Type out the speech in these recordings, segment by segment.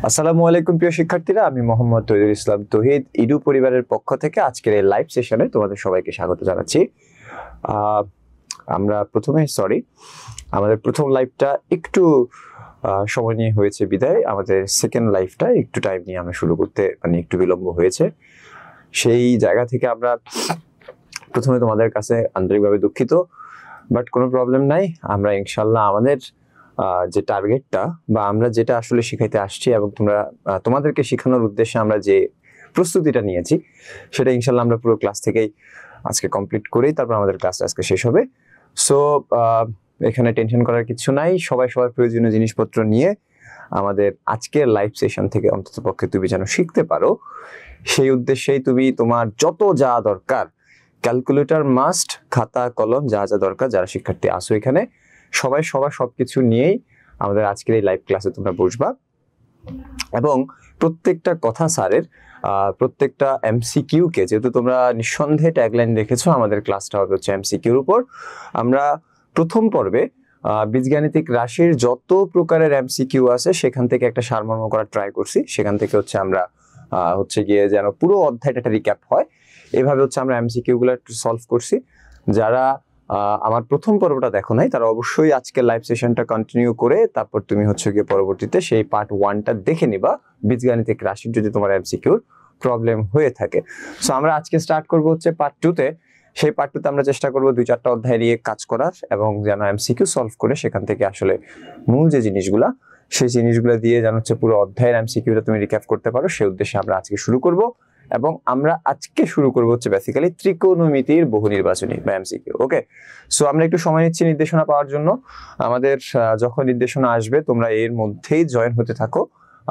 আসসালামু আলাইকুম প্রিয় শিক্ষার্থীরা, আমি মোহাম্মদ তৌহিদুল ইসলাম তৌহিদ ইডু পরিবারের পক্ষ থেকে আজকের এই লাইভ সেশনে তোমাদের সবাইকে স্বাগত জানাচ্ছি। আমরা আমাদের প্রথম লাইভটা একটু সময় নিয়ে হয়েছে বিদায় আমাদের সেকেন্ড লাইভটা একটু টাইম নিয়ে আমরা শুরু করতে একটু বিলম্ব হয়েছে। সেই জায়গা থেকে আমরা প্রথমে তোমাদের কাছে আন্তরিকভাবে দুঃখিত, বাট কোনো প্রবলেম নাই। আমরা ইনশাল্লাহ আমাদের যে টার্গেটটা বা আমরা যেটা আসলে শিখাইতে আসছি এবং তোমাদেরকে শেখানোর উদ্দেশ্যে আমরা যে প্রস্তুতিটা নিয়েছি সেটা ইনশাল্লাহ আমরা পুরো ক্লাস থেকেই আজকে কমপ্লিট করেই তারপর আমাদের ক্লাসটা আজকে শেষ হবে। সো এখানে টেনশন করার কিছু নাই, সবাই সবার প্রয়োজনীয় জিনিসপত্র নিয়ে আমাদের আজকের লাইভ সেশন থেকে অন্ততপক্ষে তুমি যেন শিখতে পারো সেই উদ্দেশ্যেই তুমি তোমার যত যা দরকার ক্যালকুলেটর মাস্ট, খাতা কলম যা যা দরকার, যারা শিক্ষার্থী আসো এখানে সবাই সবকিছু নিয়েই আমাদের আজকের এই লাইভ ক্লাসে তোমরা বসবা এবং প্রত্যেকটা কথা স্যারের প্রত্যেকটা এমসিকিউ কে, যেহেতু তোমরা নিঃসন্দেহে ট্যাগলাইন দেখেছো আমাদের ক্লাসটা হবে হচ্ছে এমসিকিউর উপর। আমরা প্রথম পর্বে বীজগাণিতিক রাশির যত প্রকারের এমসিকিউ আছে সেখান থেকে একটা সারমর্ম করার ট্রাই করছি। সেখান থেকে আমরা গিয়ে যেন পুরো অধ্যায়টা একটা রিক্যাপ হয় এভাবে আমরা এমসিকিউ গুলো একটু সলভ করছি। যারা আমার প্রথম পর্বটা দেখো নাই তারা অবশ্যই আজকের লাইভ সেশনটা কন্টিনিউ করে তারপর তুমি গিয়ে পরবর্তীতে সেই পার্ট 1টা দেখে নিবা বীজগাণিতিক রাশির যদি তোমার এমসিকিউর প্রবলেম হয়ে থাকে। সো আমরা আজকে স্টার্ট করব পার্ট 2তে। সেই পার্ট 2তে আমরা চেষ্টা করব 2-4টা অধ্যায় নিয়ে কাজ করার এবং যেন এমসিকিউ সলভ করে সেখান থেকে আসলে মূল যে জিনিসগুলা সেই জিনিসগুলো দিয়ে যেন পুরো অধ্যায়ের এমসিকিউটা তুমি রিক্যাপ করতে পারো, সেই উদ্দেশ্যে আমরা আজকে শুরু করব। এবং আমরা আজকে শুরু করব বেসিক্যালি ত্রিকোণমিতির বহু নির্বাচনী বা এমসিকিউ। ওকে, সো আমরা একটু সময় নিচ্ছি নির্দেশনা পাওয়ার জন্য। আমাদের যখন নির্দেশনা আসবে তোমরা এর মধ্যেই জয়েন হতে থাকো,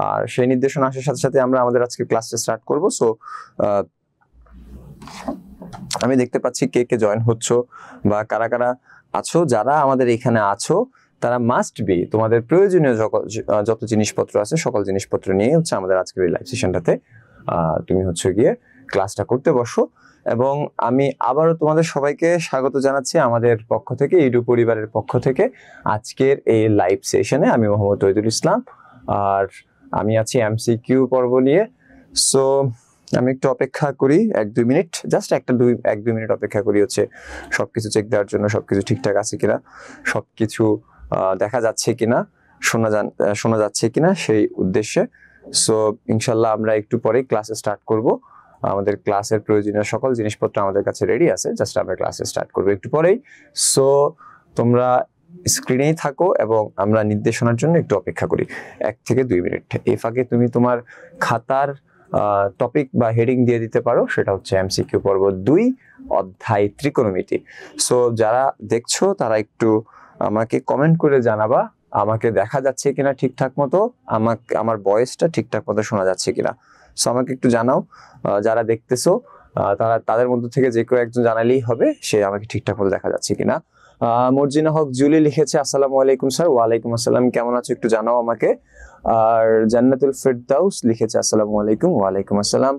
আর সেই নির্দেশনা আসার সাথে সাথে আমরা আমাদের আজকে ক্লাসটা স্টার্ট করব। সো আমি দেখতে পাচ্ছি কে কে জয়েন হচ্ছো বা কারা কারা আছো। যারা আমাদের এখানে আছো তারা মাস্ট বি তোমাদের প্রয়োজনীয় যত জিনিসপত্র আছে সকল জিনিসপত্র নিয়ে আমাদের আজকের এই লাইভ সেশনটাতে তুমি গিয়ে ক্লাসটা করতে বসো। এবং আমি আবারও তোমাদের সবাইকে স্বাগত জানাচ্ছি আমাদের পক্ষ থেকে, ইডু পরিবারের পক্ষ থেকে আজকের এই লাইভ সেশনে। আমি মোহাম্মদ তৌহিদুল ইসলাম আর আমি আছি এমসিকিউ পর্ব নিয়ে। সো আমি একটু অপেক্ষা করি 1-2 মিনিট, জাস্ট 1-2 মিনিট অপেক্ষা করি সবকিছু চেক দেওয়ার জন্য, সবকিছু ঠিকঠাক আছে কিনা, সবকিছু দেখা যাচ্ছে কিনা, শোনা যাচ্ছে কিনা সেই উদ্দেশ্যে। সো ইনশাল্লাহ আমরা একটু পরেই ক্লাসে স্টার্ট করব। আমাদের ক্লাসের প্রয়োজনীয় সকল জিনিসপত্র আমাদের কাছে রেডি আছে, জাস্ট আমরা ক্লাসে স্টার্ট করব একটু পরেই। সো তোমরা স্ক্রিনেই থাকো এবং আমরা নির্দেশনার জন্য একটু অপেক্ষা করি 1-2 মিনিট। এই ফাঁকে তুমি তোমার খাতার টপিক বা হেডিং দিয়ে দিতে পারো, সেটা এমসিকিউ পর্ব 2 অধ্যায় ত্রিকোণমিতি। সো যারা দেখছো তারা একটু আমাকে কমেন্ট করে জানাবা আমাকে দেখা যাচ্ছে কিনা ঠিকঠাক মতো, আমার ভয়েসটা ঠিকঠাক মতো শোনা যাচ্ছে কিনা। সো আমাকে একটু জানাও যারা দেখতেছো, তাদের মধ্যে থেকে যে কেউ একজন জানালেই হবে সে আমাকে ঠিকঠাক মতো দেখা যাচ্ছে কিনা। মর্জিনা হক জুলি লিখেছে আসসালামু আলাইকুম স্যার। ওয়ালাইকুম আসসালাম, কেমন আছো একটু জানাও আমাকে। আর জান্নাতুল ফেরদাউস লিখেছে আসসালামু আলাইকুম। ওয়ালাইকুম আসসালাম।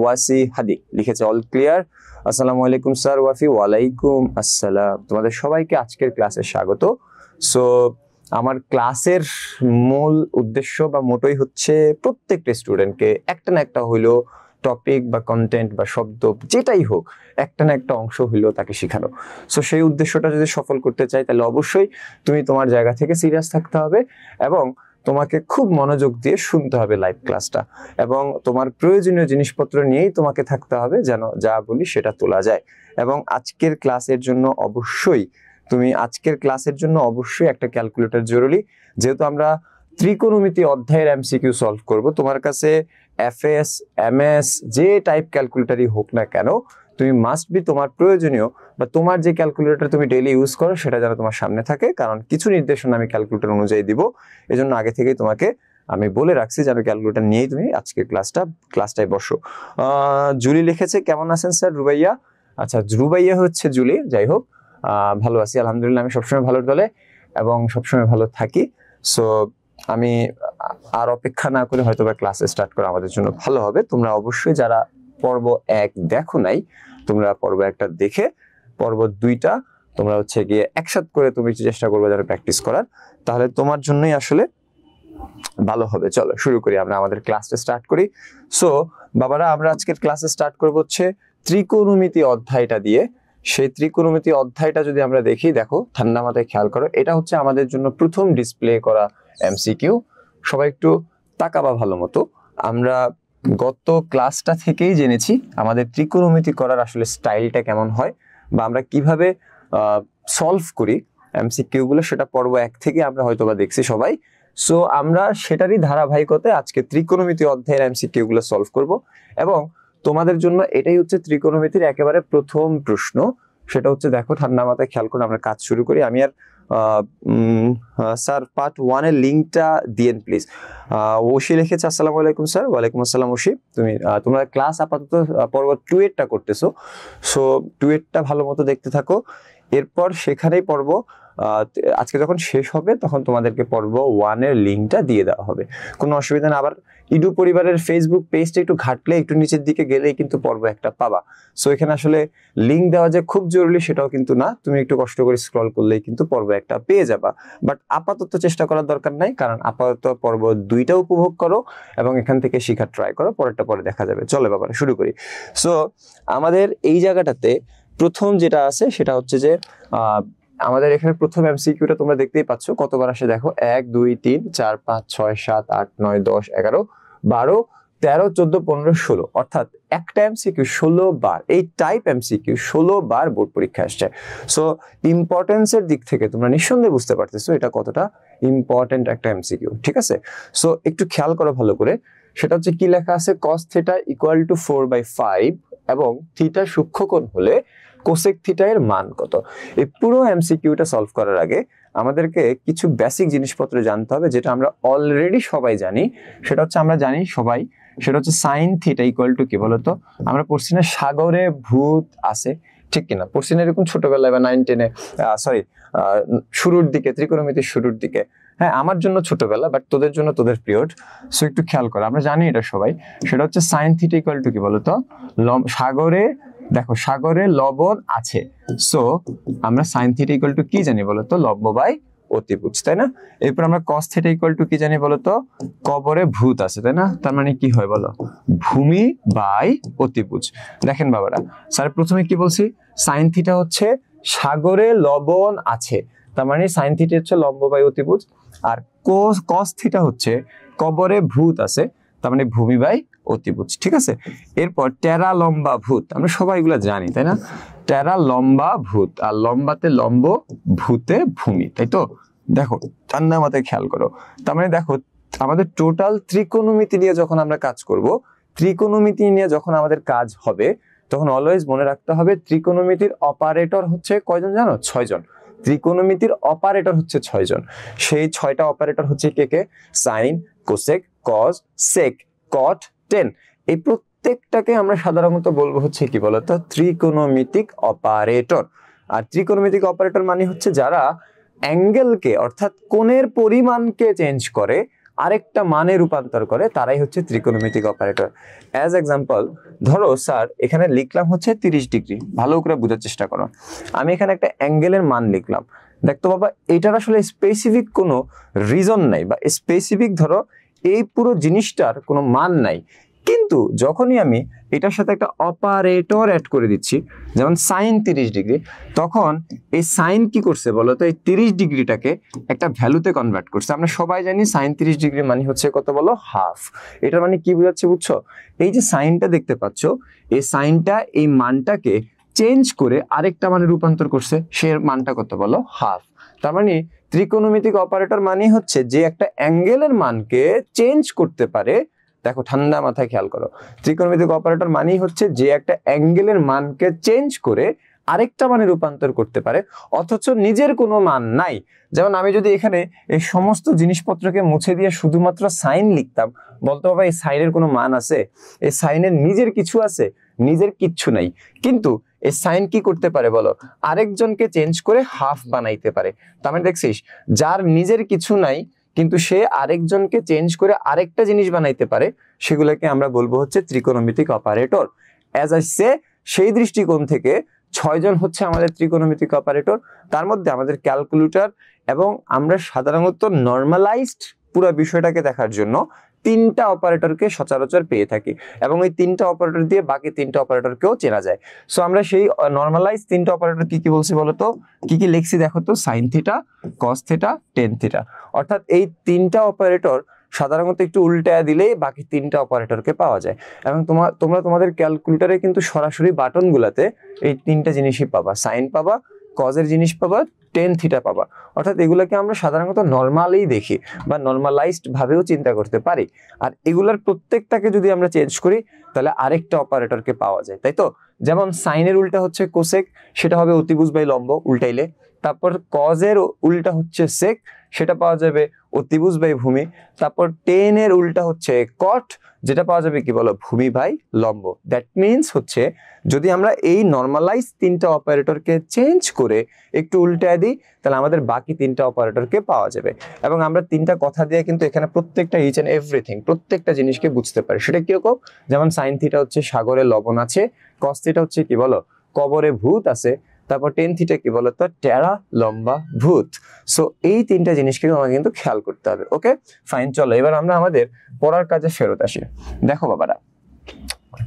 ওয়াসি হাদি লিখেছে অল ক্লিয়ার। আসসালামু আলাইকুম স্যার। ওয়ালাইকুম আসসালাম। তোমাদের সবাইকে আজকের ক্লাসে স্বাগত। সো আমার ক্লাসের মূল উদ্দেশ্য বা মোটোই প্রত্যেকটা স্টুডেন্টকে একটা না একটা হইলো টপিক বা কন্টেন্ট বা শব্দ যেটাই হোক একটা না একটা অংশ হইলেও তাকে শেখানো। সো সেই উদ্দেশ্যটা যদি সফল করতে চাই তাহলে অবশ্যই তুমি তোমার জায়গা থেকে সিরিয়াস থাকতে হবে এবং তোমাকে খুব মনোযোগ দিয়ে শুনতে হবে লাইভ ক্লাসটা, এবং তোমার প্রয়োজনীয় জিনিসপত্র নিয়েই তোমাকে থাকতে হবে যেন যা বলি সেটা তোলা যায়। এবং আজকের ক্লাসের জন্য অবশ্যই একটা ক্যালকুলেটর জরুরি, যেহেতু আমরা ত্রিকোণমিতি অধ্যায়ের এমসিকিউ সলভ করব। তোমার কাছে এফএস, এমএস যে টাইপ ক্যালকুলেটরই হোক না কেন, তুমি মাস্ট বি তোমার প্রয়োজনীয় বা তোমার যে ক্যালকুলেটর তুমি ডেইলি ইউজ করো সেটা যেন তোমার সামনে থাকে, কারণ কিছু নির্দেশনা আমি ক্যালকুলেটর অনুযায়ী দিব। এজন্য আগে থেকেই তোমাকে আমি বলে রাখছি যেন ক্যালকুলেটর নিয়েই তুমি আজকের ক্লাসটায় বসো। জুলি লিখেছে কেমন আছেন স্যার। রুবাইয়া, আচ্ছা রুবাইয়া জুলি। যাই হোক, ভালো আছি আলহামদুলিল্লাহ। আমি সবসময় ভালোর দলে এবং সবসময় ভালো থাকি। সো আমি আর অপেক্ষা না করে হয়তো বা ক্লাসে স্টার্ট করা আমাদের জন্য ভালো হবে। তোমরা অবশ্যই যারা পর্ব 1 দেখো নাই, তোমরা পর্ব 1টা দেখে পর্ব 2টা তোমরা গিয়ে একসাথে করে তুমি চেষ্টা করবে যারা প্র্যাকটিস করার, তাহলে তোমার জন্যই আসলে ভালো হবে। চলো শুরু করি, আমরা আমাদের ক্লাসটা স্টার্ট করি। সো বাবারা, আমরা আজকের ক্লাসে স্টার্ট করব হচ্ছে ত্রিকোণমিতি অধ্যায়টা দিয়ে। সেই ত্রিকোণমিতি অধ্যায়টা যদি আমরা দেখি, দেখো ঠান্ডা মাথায় খেয়াল করো, এটা হচ্ছে আমাদের জন্য প্রথম ডিসপ্লে করা এমসিকিউ। সবাই একটু তাকাবা ভালো মতো। আমরা গত ক্লাসটা থেকেই জেনেছি আমাদের ত্রিকোণমিতি করার আসলে স্টাইলটা কেমন হয়, বা আমরা কিভাবে সলভ করি এমসিকিউ গুলো, সেটা পর্ব 1 থেকে আমরা হয়তোবা দেখছি সবাই। সো আমরা সেটারই ধারাবাহিকতায় আজকে ত্রিকোণমিতি অধ্যায়ের এমসিকিউ গুলো সলভ করব, এবং তোমাদের জন্য এটাই হচ্ছে ত্রিকোণমিতির একেবারে প্রথম প্রশ্ন। সেটা হচ্ছে, দেখো ঠান্ডা মাথায় খেয়াল করে আমরা কাজ শুরু করি। আমি আর স্যার পার্ট 1 এর লিঙ্কটা দিয়েন প্লিজ। ওশি লিখেছে, আসসালামু আলাইকুম স্যার। ওয়ালাইকুম আসসালাম ওশি। তোমরা ক্লাস আপাতত পর্ব 2 এরটা করতেছো, সো 2 এরটা ভালো মতো দেখতে থাকো। এরপর সেখানেই পর্ব আজকে যখন শেষ হবে তখন তোমাদেরকে পর্ব 1 এর লিঙ্কটা দিয়ে দেওয়া হবে, কোনো অসুবিধা না। আবার ইডু পরিবারের ফেসবুক পেজটা একটু ঘাটলে, একটু নিচের দিকে গেলেই কিন্তু পর্ব 1টা পাবা। সো এখানে আসলে লিঙ্ক দেওয়া যে খুব জরুরি সেটাও কিন্তু না, তুমি একটু কষ্ট করে স্ক্রল করলেই কিন্তু পর্ব 1টা পেয়ে যাবা। বাট আপাতত চেষ্টা করার দরকার নাই, কারণ আপাতত পর্ব 2টা উপভোগ করো এবং এখান থেকে শেখার ট্রাই করো, পরেরটা পরে দেখা যাবে। চলো বাবা শুরু করি। সো আমাদের এই জায়গাটাতে প্রথম যেটা আছে সেটা হচ্ছে যে আমাদের এখানে প্রথম এমসিকিউটা তোমরা দেখতেই পাচ্ছ, কতবার আসে দেখো, 1 2 3 4 5 6 7 8 9 10 11 12 13 14 15 16, অর্থাৎ একটা এমসিকিউ 16 বার। এই টাইপ এমসিকিউ 16 বার বোর্ড পরীক্ষা আসছে। সো ইম্পর্টেন্সের দিক থেকে তোমরা নিঃসন্দেহে বুঝতে পারতেছো এটা কতটা ইম্পর্টেন্ট একটা এমসিকিউ, ঠিক আছে? সো একটু খেয়াল করো ভালো করে। সেটা হচ্ছে কি লেখা আছে, cos θ = 4/5 এবং থিটা সূক্ষ্মকোণ হলে কোসেক থিটা এর মান কত। এই পুরো এমসিকিউটা সলভ করার আগে আমাদেরকে কিছু বেসিক জিনিসপত্র জানতে হবে, যেটা আমরা অলরেডি সবাই জানি। সেটা হচ্ছে আমরা জানি সবাই, সেটা হচ্ছে sin θ = কি বলতো? আমরা পড়ছি না, সাগরে ভূত আছে, ঠিক কিনা? পড়ছি না এরকম ছোটবেলায় বা 9 10 এ, সরি শুরুর দিকে, ত্রিকোণমিতির শুরুর দিকে। হ্যাঁ, আমার জন্য ছোটবেলা, বাট তোদের জন্য তোদের পিরিয়ড। সো একটু খেয়াল করো, আমরা জানি এটা সবাই। সেটা হচ্ছে sin θ = কি বলতো? সাগরে, দেখো সাগরে লবণ আছে। সো আমরা sin θ = কি জানি বলতো? লম্ব বাই অতিভুজ, তাই না? এরপর আমরা cos θ = কি জানি বলতো? কবরে ভূত আছে, তাই না? তার মানে কি হয় বলো? ভূমি বাই অতিভুজ। দেখেন বাবারা, স্যার প্রথমে কি বলছি, sin θ হচ্ছে সাগরে লবণ আছে, তার মানে sin θ হচ্ছে লম্ব বাই অতিভুজ। আর cos θ হচ্ছে কবরে ভূত আছে, তার মানে ভূমি বাই অতিভুজ, ঠিক আছে? এরপর টেরা লম্বা ভূত, আমরা সবাই এগুলো জানি, তাই না? টেরা লম্বা ভূত, আর লম্বাতে লম্ব, ভূতে ভূমি, তাই তো? দেখো ঠান্ডা মাথায় খেয়াল করো। তার মানে দেখো, আমাদের টোটাল ত্রিকোণমিতি নিয়ে যখন আমরা কাজ করব, ত্রিকোণমিতি নিয়ে যখন আমাদের কাজ হবে, তখন অলওয়েজ মনে রাখতে হবে ত্রিকোণমিতির অপারেটর হচ্ছে কয়জন জানো? 6 জন। ত্রিকোণমিতির অপারেটর হচ্ছে 6 জন। সেই 6টা অপারেটর হচ্ছে কে কে? সাইন, কোসেক, কজ, সেক, কট, টেন। এই প্রত্যেকটাকে আমরা সাধারণত বলবো হচ্ছে কি বলতো? ত্রিকোণমিতিক অপারেটর। আর ত্রিকোণমিতিক অপারেটর মানে হচ্ছে যারা অ্যাঙ্গেলকে, অর্থাৎ কোণের পরিমাণকে চেঞ্জ করে আরেকটা মানে রূপান্তর করে, তারাই হচ্ছে ত্রিকোণমিতিক অপারেটর। অ্যাজ এক্সাম্পল, ধরো স্যার এখানে লিখলাম হচ্ছে 30 ডিগ্রি, ভালো করে বোঝার চেষ্টা করো। আমি এখানে একটা অ্যাঙ্গেলের মান লিখলাম, দেখতো বাবা এটার আসলে স্পেসিফিক কোনো রিজন নাই, বা স্পেসিফিক ধরো এই পুরো জিনিসটার কোনো মান নাই। কিন্তু যখনই আমি এটার সাথে একটা অপারেটর অ্যাড করে দিচ্ছি, যেমন সাইন 30 ডিগ্রি, তখন এই সাইন কি করছে বলতো? এই 30 ডিগ্রিটাকে একটা ভ্যালুতে কনভার্ট করছে। আমরা সবাই জানি সাইন 30 ডিগ্রি মানে হচ্ছে কত বলো? হাফ। এটার মানে কি বোঝাচ্ছে বুঝছো? এই যে সাইনটা দেখতে পাচ্ছ, এই সাইনটা এই মানটাকে চেঞ্জ করে আরেকটা মানে রূপান্তর করছে, সে মানটা কত বলো? হাফ। তার মানে ত্রিকোণমিতিক অপারেটর মানে হচ্ছে যে একটা অ্যাঙ্গেলের মানকে চেঞ্জ করতে পারে। দেখো ঠান্ডা মাথায় খেয়াল করো, ত্রিকোণমিতিক অপারেটর মানেই হচ্ছে যে একটা অ্যাঙ্গেলের মানকে চেঞ্জ করে আরেকটা মানে রূপান্তর করতে পারে, অথচ নিজের কোনো মান নাই। যেমন আমি যদি এখানে এই সমস্ত জিনিসপত্রকে মুছে দিয়ে শুধুমাত্র সাইন লিখতাম, বলতে বাবা এই সাইনের কোনো মান আছে? এই সাইনের নিজের কিছু আছে? নিজের কিচ্ছু নাই। কিন্তু এই সাইন কি করতে পারে বলো? আরেকজনকে চেঞ্জ করে হাফ বানাইতে পারে। তার মানে দেখছিস, যার নিজের কিছু নাই কিন্তু সে আরেকজনকে চেঞ্জ করে আরেকটা জিনিস বানাইতে পারে, সেগুলোকে আমরা বলবো হচ্ছে ত্রিকোণমিতিক অপারেটর। অ্যাজ আই সে, সেই দৃষ্টিকোণ থেকে 6 জন হচ্ছে আমাদের ত্রিকোণমিতিক অপারেটর। তার মধ্যে আমাদের ক্যালকুলেটর এবং আমরা সাধারণত নর্মালাইজড পুরো বিষয়টাকে দেখার জন্য তিনটা অপারেটরকে সচরাচর পেয়ে থাকি এবং এই তিনটা অপারেটর দিয়ে বাকি তিনটা অপারেটরকেও চেনা যায়। সো আমরা সেই নরমালাইজ তিনটা অপারেটর কি কি বলছি বলতো, কি কি লিখছি দেখো তো, sine theta, cos theta, tan theta. অর্থাৎ এই তিনটা অপারেটর সাধারণত একটু উল্টায় দিলেই বাকি তিনটা অপারেটরকে পাওয়া যায়। এবং তোমরা তোমাদের ক্যালকুলেটরে কিন্তু সরাসরি বাটনগুলোতে এই তিনটা জিনিসই পাবা, সাইন পাবা, কজের জিনিস পাবা, টেন থিটা পাবা। অর্থাৎ এগুলোকে আমরা সাধারণত নর্মালি দেখি বা নর্মালাইজড ভাবেও চিন্তা করতে পারি। আর এগুলার প্রত্যেকটাকে যদি আমরা চেঞ্জ করি তাহলে আরেকটা অপারেটরকে পাওয়া যায়, তাই তো? যেমন সাইনের উল্টা হচ্ছে কোসেক, সেটা হবে অতিভুজ বাই লম্ব উল্টাইলে। তারপর কজের উল্টা হচ্ছে সেক, সেটা পাওয়া যাবে অতিভুজ বাই ভূমি। তারপর টেনের উল্টা হচ্ছে কট, যেটা পাওয়া যাবে কি বলো, ভূমি বাই লম্ব। দ্যাট মিনস হচ্ছে যদি আমরা এই নর্মালাইজ তিনটা অপারেটরকে চেঞ্জ করে একটু উল্টায় দিই তাহলে আমাদের বাকি তিনটা অপারেটরকে পাওয়া যাবে। এবং আমরা তিনটা কথা দিয়ে কিন্তু এখানে প্রত্যেকটা ইচ এন্ড এভরিথিং, প্রত্যেকটা জিনিসকে বুঝতে পারি। সেটা কিরকম, যেমন সাইন থিটা হচ্ছে সাগরে লবণ আছে, কস থিটা হচ্ছে কি বলো, কবরে ভূত আছে, তারপর টেন থিটা কি বলতো, টেরা লম্বা ভূত। সো এই তিনটা জিনিসকে আমাকে কিন্তু খেয়াল করতে হবে। ওকে ফাইন, চলো এবার আমরা আমাদের পড়ার কাজে ফেরত আসি। দেখো বাবারা,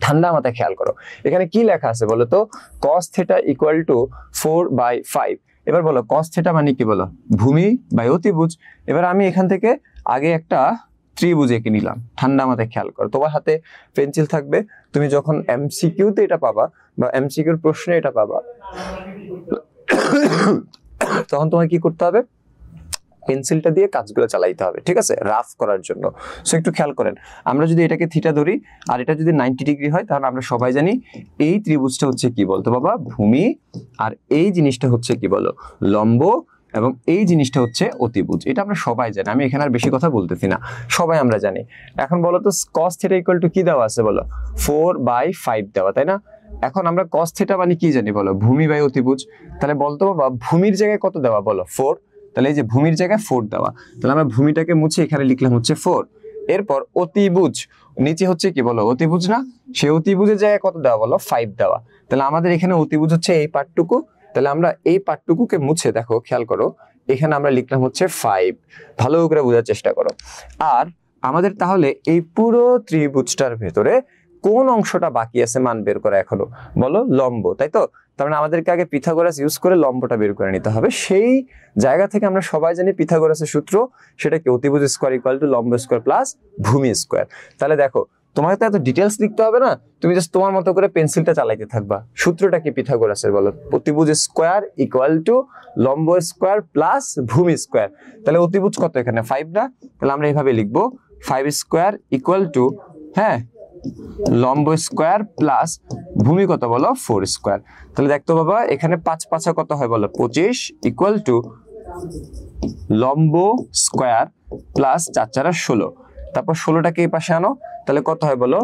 ঠান্ডা মাথায় খেয়াল করো, এখানে কি লেখা আছে বলো তো, cos থিটা ইকুয়াল টু 4/5। এবার বলো cos থিটা মানে কি বলো, ভূমি বাই অতিভুজ। এবার আমি এখান থেকে আগে একটা ত্রিভুজ এঁকে নিলাম। ঠান্ডা মাথায় খেয়াল করো, তোমার হাতে পেন্সিল থাকবে, তুমি যখন এমসিকিউতে এটা পাবা বা এমসিকিউর প্রশ্নে এটা পাবা তখন তোমার কি করতে হবে, পেন্সিলটা দিয়ে কাজগুলো চালাইতে হবে, ঠিক আছে, রাফ করার জন্য। সো একটু খেয়াল করেন, আমরা যদি এটাকে থিটা ধরি আর এটা যদি 90 ডিগ্রি হয় তাহলে আমরা সবাই জানি এই ত্রিভুজটা হচ্ছে কি বলতো বাবা, ভূমি, আর এই জিনিসটা হচ্ছে কি বলো, লম্ব, এবং এই জিনিসটা হচ্ছে অতিভুজ। এটা আমরা সবাই জানি, আমি এখানে আর বেশি কথা বলতেছি না, সবাই আমরা জানি। এখন বলো তো cos থিটা ইকুয়াল টু কি দেওয়া আছে বলো, 4/5 দেওয়া, তাই না? এখন আমরা cos থিটা মানে কি জানি বলো, ভূমি বাই অতিভুজ। তাহলে বলতো বাবা ভূমির জায়গায় কত দেওয়া বলো, 4। তাহলে এই যে ভূমির জায়গায় 4 দেওয়া, তাহলে আমরা ভূমিটাকে মুছে এখানে লিখলাম হচ্ছে 4। এরপর অতিভুজ নিচে হচ্ছে কি বলো, অতিভুজ না, সেই অতিভুজের জায়গায় কত দেওয়া বলো, 5 দেওয়া। তাহলে আমাদের এখানে অতিভুজ হচ্ছে এই পার্টটুকু, তাহলে আমরা এই পার্টটুকুকে মুছে দেখো, খেয়াল করো, এখানে আমরা লিখলাম হচ্ছে 5। ভালো করে বোঝার চেষ্টা করো। আর আমাদের তাহলে এই পুরো ত্রিভুজটার ভেতরে কোন অংশটা বাকি আছে মান বের করা এখনো বলো, লম্ব, তাই তো? তার মানে আমাদেরকে আগে পিথাগোরাস ইউজ করে লম্বটা বের করে নিতে হবে। সেই জায়গা থেকে আমরা সবাই জানি পিথাগোরাসের সূত্র, সেটা কি, অতিভুজ স্কয়ার ইকুয়াল টু লম্ব স্কয়ার প্লাস ভূমি স্কয়ার। তাহলে দেখো তোমাকে তো এত ডিটেলস লিখতে হবে না, তুমি জাস্ট তোমার মতো করে পেন্সিলটা চালাইতে থাকবা। সূত্রটা কি পিথাগোরাসের বলো, অতিভুজ স্কয়ার ইকুয়াল টু লম্ব স্কয়ার প্লাস ভূমি স্কয়ার। তাহলে অতিভুজ কত এখানে 5 না, তাহলে আমরা এইভাবে লিখবো 5 স্কয়ার ইকুয়াল টু, হ্যাঁ, লম্ব স্কয়ার প্লাস ভূমি কত বলো, 4 স্কয়ার। তাহলে দেখতো বাবা এখানে 5 5 কত হয় বলো, 25 ইকুয়াল টু লম্ব স্কয়ার প্লাস 4 4 16। তারপর 16টাকে এই পাশে আনো, তাহলে কত হয় বলো,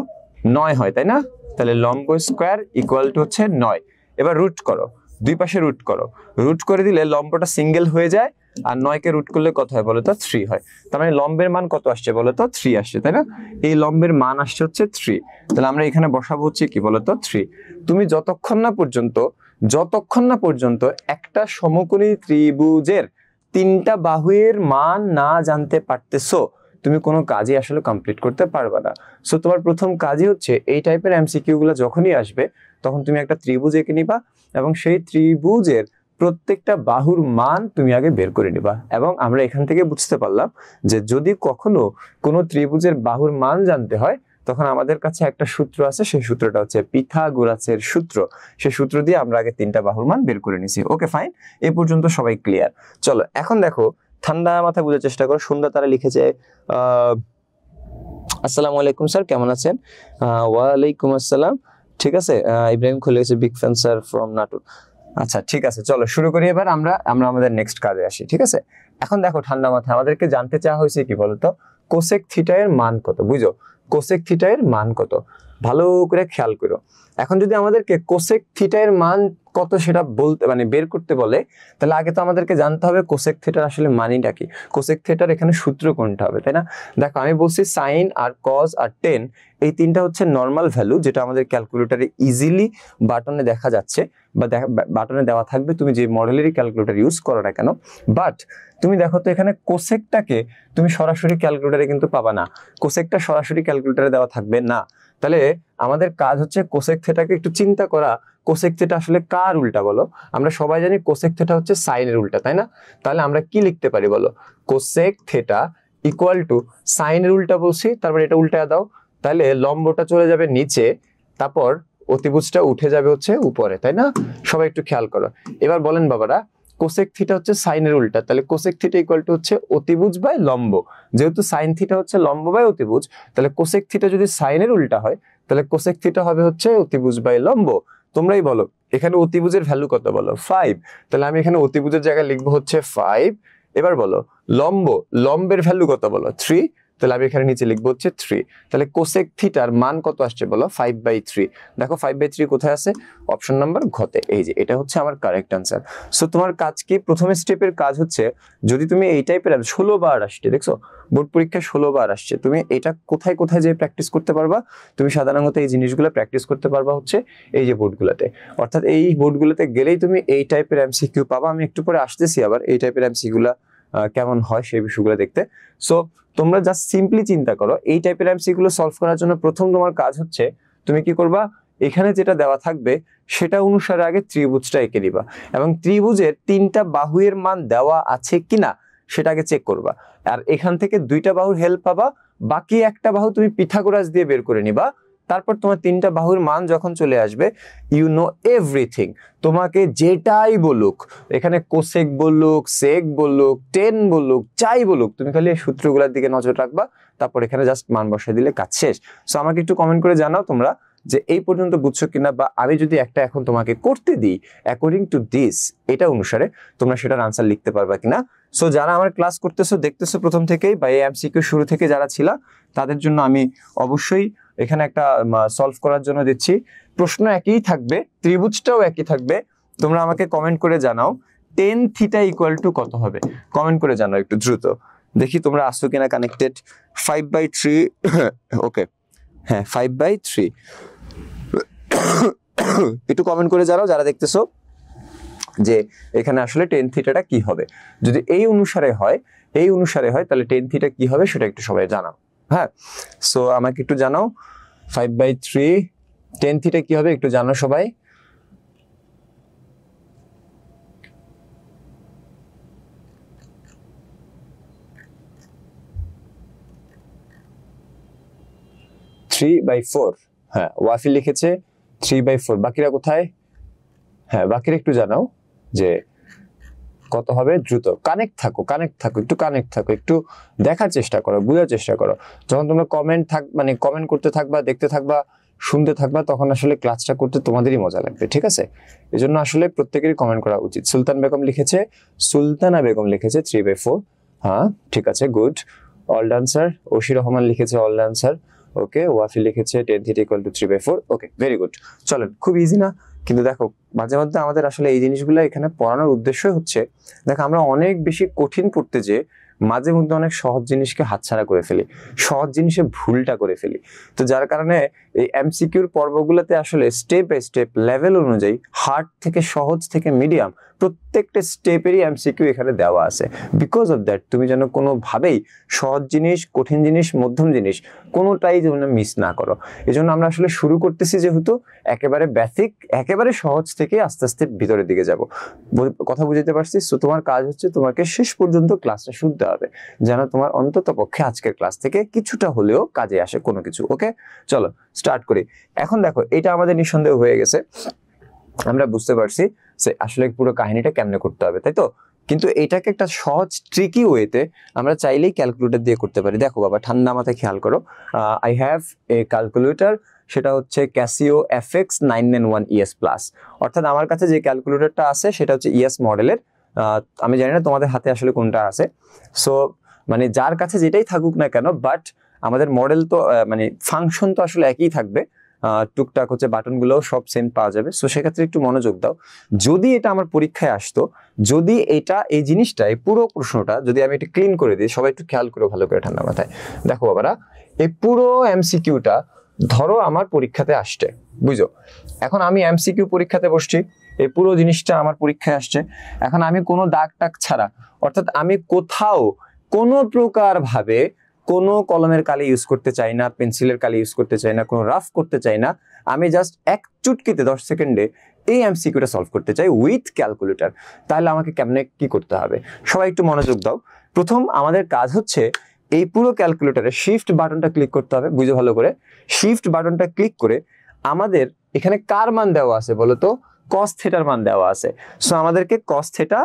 9 হয়, তাই না? তাহলে লম্ব স্কয়ার ইকুয়াল টু হচ্ছে 9। এবার রুট করো, দুই পাশে রুট করো, রুট করে দিলে লম্বটা সিঙ্গেল হয়ে যায়, আর 9 কে রুট করলে কত হয় বলো তো, 3 হয়। তার মানে লম্বের মান কত আসছে বলো তো, 3 আসছে, তাই না? এই লম্বের মান আসছে হচ্ছে 3। তাহলে আমরা এখানে বসাবো হচ্ছে কি বলো তো, 3। তুমি যতক্ষণ না পর্যন্ত একটা সমকোণী ত্রিভুজের তিনটা বাহুর মান না জানতে পারতেছো, তুমি কোনো কাজই আসলে কমপ্লিট করতে পারবে না। সো তোমার প্রথম কাজই হচ্ছে এই টাইপের এমসিকিউ গুলো যখনই আসবে তখন তুমি একটা ত্রিভুজ এঁকে নিবা এবং সেই ত্রিভুজের প্রত্যেকটা বাহুর মান তুমি আগে বের করে নিবা। এবং আমরা এখান থেকে বুঝতে পারলাম যে যদি কখনো কোনো ত্রিভুজের বাহুর মান জানতে হয় তখন আমাদের কাছে একটা সূত্র আছে, সেই সূত্রটা হচ্ছে পিথাগোরাসের সূত্র। সেই সূত্র দিয়ে আমরা আগে তিনটা বাহুর মান বের করে নিছি। ওকে ফাইন, এই পর্যন্ত সবাই ক্লিয়ার। চলো এখন দেখো, ঠান্ডা মাথায় বোঝার চেষ্টা করো। সুন্দর তারা লিখেছে, আসসালামু আলাইকুম স্যার, কেমন আছেন? ওয়ালাইকুম আসসালাম। ঠিক আছে, ইব্রাহিম খুলে গেছে, big fan sir from Natore. আচ্ছা ঠিক আছে, চলো শুরু করি। এবার আমরা আমাদের নেক্সট কাজে আসি। ঠিক আছে, এখন দেখো ঠান্ডা মাথায় আমাদেরকে জানতে চাওয়া হয়েছে কি বলতো, কোসেক থিটা এর মান কত। বুঝো, কোসেক থিটা এর মান কত। ভালো করে খেয়াল করো। এখন যদি আমাদেরকে কোসেক থিটা এর মান কত সেটা বলতে মানে বের করতে বলে, তাহলে আগে তো আমাদেরকে জানতে হবে কোসেক থিটার আসলে মানিটা কি, কোসেক থিটার এখানে সূত্র কোনটা হবে, তাই না? দেখো আমি বলছি সাইন আর কজ আর টেন এই তিনটা হচ্ছে নর্মাল ভ্যালু, যেটা আমাদের ক্যালকুলেটরে ইজিলি বাটনে দেখা যাচ্ছে বা বাটনে দেওয়া থাকবে, তুমি যে মডেলেরই ক্যালকুলেটর ইউজ করো না কেন। বাট তুমি দেখো তো এখানে কোসেকটাকে তুমি সরাসরি ক্যালকুলেটরে কিন্তু পাবা না, কোসেকটা সরাসরি ক্যালকুলেটরে দেওয়া থাকবে না। তাহলে আমাদের কাজ হচ্ছে কোসেক থিটাকে একটু চিন্তা করা, কোসেক থিটা আসলে কার উল্টা বলো? আমরা সবাই জানি কোসেক থিটা হচ্ছে সাইনের উল্টা, তাই না? তাহলে আমরা কি লিখতে পারি বলো? কোসেক থিটা ইকুয়াল টু সাইনের উল্টা বলছি, তারপর এটা উল্টা দাও, তাহলে লম্বটা চলে যাবে নিচে, তারপর অতিভুজটা উঠে যাবে হচ্ছে উপরে, তাই না? সবাই একটু খেয়াল করো। এবার বলেন বাবারা, কোসেক থিটা হচ্ছে সাইনের উল্টা, তাহলে কোসেক থিটা ইকুয়াল টু হচ্ছে অতিভুজ বাই লম্ব। যেহেতু সাইন থিটা হচ্ছে লম্ব বাই অতিভুজ, তাহলে কোসেক থিটা যদি সাইনের উল্টা হয় তাহলে কোসেক থিটা হবে হচ্ছে অতিভুজ বাই লম্ব। তোমরাই বলো এখানে অতিভুজের ভ্যালু কত বলো? 5। তাহলে আমি এখানে অতিভুজের জায়গায় লিখবো হচ্ছে 5। এবার বলো লম্বের ভ্যালু কত বলো? 3। তাহলে আমি এখানে নিচে লিখবো হচ্ছে 3। তাহলে কোসেক থিটার মান কত আসছে বলো? 5/3। দেখো 5/3 কোথায় আছে? অপশন নাম্বার ঘতে, এই যে এটা হচ্ছে আমার কারেক্ট আনসার। সো তোমার কাজ কি? প্রথমে স্টেপের কাজ হচ্ছে, যদি তুমি এই টাইপের 16 বার আসছে, দেখছো বোর্ড পরীক্ষায় 16 বার আসছে, তুমি এটা কোথায় কোথায় যে প্র্যাকটিস করতে পারবা? তুমি সাধারণত এই জিনিসগুলো প্র্যাকটিস করতে পারবা হচ্ছে এই যে বোর্ডগুলোতে, অর্থাৎ এই বোর্ডগুলোতে গেলেই তুমি এই টাইপের এমসিকিউ পাবা। আমি একটু পরে আসতেছি আবার এই টাইপের এমসিকিউগুলো কেমন হয় সেই বিষয়গুলো দেখতে। সো তোমরা জাস্ট সিম্পলি চিন্তা করো, এই টাইপের এমসিকিউগুলো সলভ করার জন্য প্রথম তোমার কাজ হচ্ছে তুমি কি করবা? এখানে যেটা দেওয়া থাকবে সেটা অনুসারে আগে ত্রিভুজটা এঁকে দিবা, এবং ত্রিভুজের 3টা বাহুর মান দেওয়া আছে কিনা সেটা আগে চেক করবা। আর এখান থেকে 2টা বাহুর হেল্প পাবা, বাকি একটা বাহু তুমি পিথাগোরাস দিয়ে বের করে নিবা। তারপর তোমার 3টা বাহুর মান যখন চলে আসবে, ইউ নো এভরিথিং। তোমাকে যেটাই বলুক, এখানে কোসেক বলুক, সেক বলুক, টেন বলুক, যাই বলুক, তুমি খালি এই সূত্রগুলোর দিকে নজর রাখবা, তারপর এখানে জাস্ট মান বসাই দিলে কাজ শেষ। সো আমাকে একটু কমেন্ট করে জানাও তোমরা যে এই পর্যন্ত বুঝছো কিনা, বা আমি যদি একটা এখন তোমাকে করতে দিই অ্যাকর্ডিং টু দিস, এটা অনুসারে তোমরা সেটার আনসার লিখতে পারবা কিনা। সো যারা আমার ক্লাস করতেছো দেখতেছো প্রথম থেকেই, বা এই এমসিকিউ শুরু থেকে যারা ছিল, তাদের জন্য আমি অবশ্যই এখানে একটা সলভ করার জন্য দিচ্ছি। প্রশ্ন একই থাকবে, ত্রিভুজটাও একই থাকবে। তোমরা আমাকে কমেন্ট করে জানাও টেন থিটা ইকুয়াল টু কত হবে? কমেন্ট করে জানাও একটু দ্রুত, দেখি তোমরা আসছো কিনা কানেক্টেড। 5/3 ওকে, হ্যাঁ 5/3 একটু কমেন্ট করে জানাও যারা দেখতেছো যে এখানে আসলে টেন থিটাটা কি হবে। যদি এই অনুসারে হয় তাহলে টেন থিটা কি হবে সেটা একটু সবাই জানাও। হ্যাঁ, সো আমাকে একটু জানাও 5/3 টেন থিটা কি হবে একটু জানো সবাই। থ্রি বাই ফোর, হ্যাঁ ওয়াফি লিখেছে 3/4। বাকিরা কোথায়? হ্যাঁ বাকিরা একটু জানাও যে কত হবে। দ্রুত কানেক্ট থাকো, একটু কানেক্ট থাকো, একটু দেখার চেষ্টা করো, বোঝার চেষ্টা করো। যখন তোমরা কমেন্ট করতে থাকবা, দেখতে থাকবা, শুনতে থাকবা, তখন আসলে ক্লাসটা করতে তোমাদেরই মজা লাগবে, ঠিক আছে? এই জন্য আসলে প্রত্যেকেরই কমেন্ট করা উচিত। সুলতানা বেগম লিখেছে 3/4। হ্যাঁ ঠিক আছে, গুড, অল ডান্সার। ওশি রহমান লিখেছে অল ডান্সার। ওকে, ওয়াফি লিখেছে টেন থিটা ইকুয়াল টু 3/4। ওকে, ভেরি গুড। চলেন, খুব ইজি না? কিন্তু দেখো মাঝে মধ্যে আমাদের আসলে এই জিনিসগুলো এখানে পড়ানোর উদ্দেশ্য হচ্ছে, দেখো আমরা অনেক বেশি কঠিন পড়তে যে মাঝে মধ্যে অনেক সহজ জিনিসকে হাতছাড়া করে ফেলি, সহজ জিনিসে ভুলটা করে ফেলি। তো যার কারণে এই এমসিকিউর পর্বগুলোতে আসলে স্টেপ বাই স্টেপ লেভেল অনুযায়ী হার্ড থেকে সহজ থেকে মিডিয়াম প্রত্যেকটা স্টেপেরই এমসিকিউ এখানে দেওয়া আছে। বিকজ অফ দ্যাট তুমি যেন কোনোভাবেই সহজ জিনিস, কঠিন জিনিস, মধ্যম জিনিস কোনোটাই যেন মিস না করো। এই জন্য আমরা আসলে শুরু করতেছি যেহেতু একেবারে বেসিক, একেবারে সহজ থেকে আস্তে আস্তে ভিতরের দিকে যাব। কথা বুঝতে পারছি? সো তোমার কাজ হচ্ছে তোমাকে শেষ পর্যন্ত ক্লাসটা শুনতে হবে, যেন তোমার অন্তত পক্ষে আজকের ক্লাস থেকে কিছুটা হলেও কাজে আসে কোনো কিছু। ওকে, চলো স্টার্ট করি। এখন দেখো এটা আমাদের নিঃসন্দেহ হয়ে গেছে, আমরা বুঝতে পারছি যে আসলে পুরো কাহিনীটা কেমনে করতে হবে, তাই তো? কিন্তু এটাকে একটা সহজ ট্রিকি ওয়েতে আমরা চাইলেই ক্যালকুলেটর দিয়ে করতে পারি। দেখো বাবা, ঠান্ডা মাথায় খেয়াল করো, আই হ্যাভ এ ক্যালকুলেটর, সেটা হচ্ছে ক্যাসিও FX 991 ES প্লাস। অর্থাৎ আমার কাছে যে ক্যালকুলেটরটা আছে সেটা হচ্ছে ES মডেলের। আমি জানি না তোমাদের হাতে আসলে কোনটা আছে। সো মানে যার কাছে যেটাই থাকুক না কেন, বাট আমাদের মডেল তো মানে ফাংশন তো আসলে একই থাকবে। টুকটাক হচ্ছে বাটনগুলো সব সেম পাওয়া যাবে। সো সেক্ষেত্রে একটু মনোযোগ দাও। যদি এটা আমার পরীক্ষায় আসতো, যদি এই জিনিসটা এই পুরো প্রশ্নটা যদি আমি এটা ক্লিন করে দিই, সবাই একটু খেয়াল করে ভালো করে ঠান্ডা মাথায় দেখো বাবারা, এই পুরো এমসিকিউটা ধরো আমার পরীক্ষাতে আসছে, বুঝো। এখন আমি এমসিকিউ পরীক্ষাতে বসছি, এই পুরো জিনিসটা আমার পরীক্ষায় আসছে। এখন আমি কোনো দাগ টাগ ছাড়া, অর্থাৎ আমি কোথাও কোনো প্রকার ভাবে কোনো কলমের কালি ইউজ করতে চাই না, পেন্সিলের কালি ইউজ করতে চাই না, কোনো রাফ করতে চাই না, আমি জাস্ট এক চুটকিতে 10 সেকেন্ডে এই এমসিকিউটা সলভ করতে চাই উইথ ক্যালকুলেটর। তাহলে আমাকে কেমনে কি করতে হবে, সবাই একটু মনোযোগ দাও। প্রথম আমাদের কাজ হচ্ছে এই পুরো ক্যালকুলেটরে শিফট বাটনটা ক্লিক করতে হবে, বুঝো ভালো করে। শিফট বাটনটা ক্লিক করে আমাদের এখানে কার মান দেওয়া আছে বলো তো, কস থিটার মান দেওয়া আছে। সো আমাদেরকে কস থিটা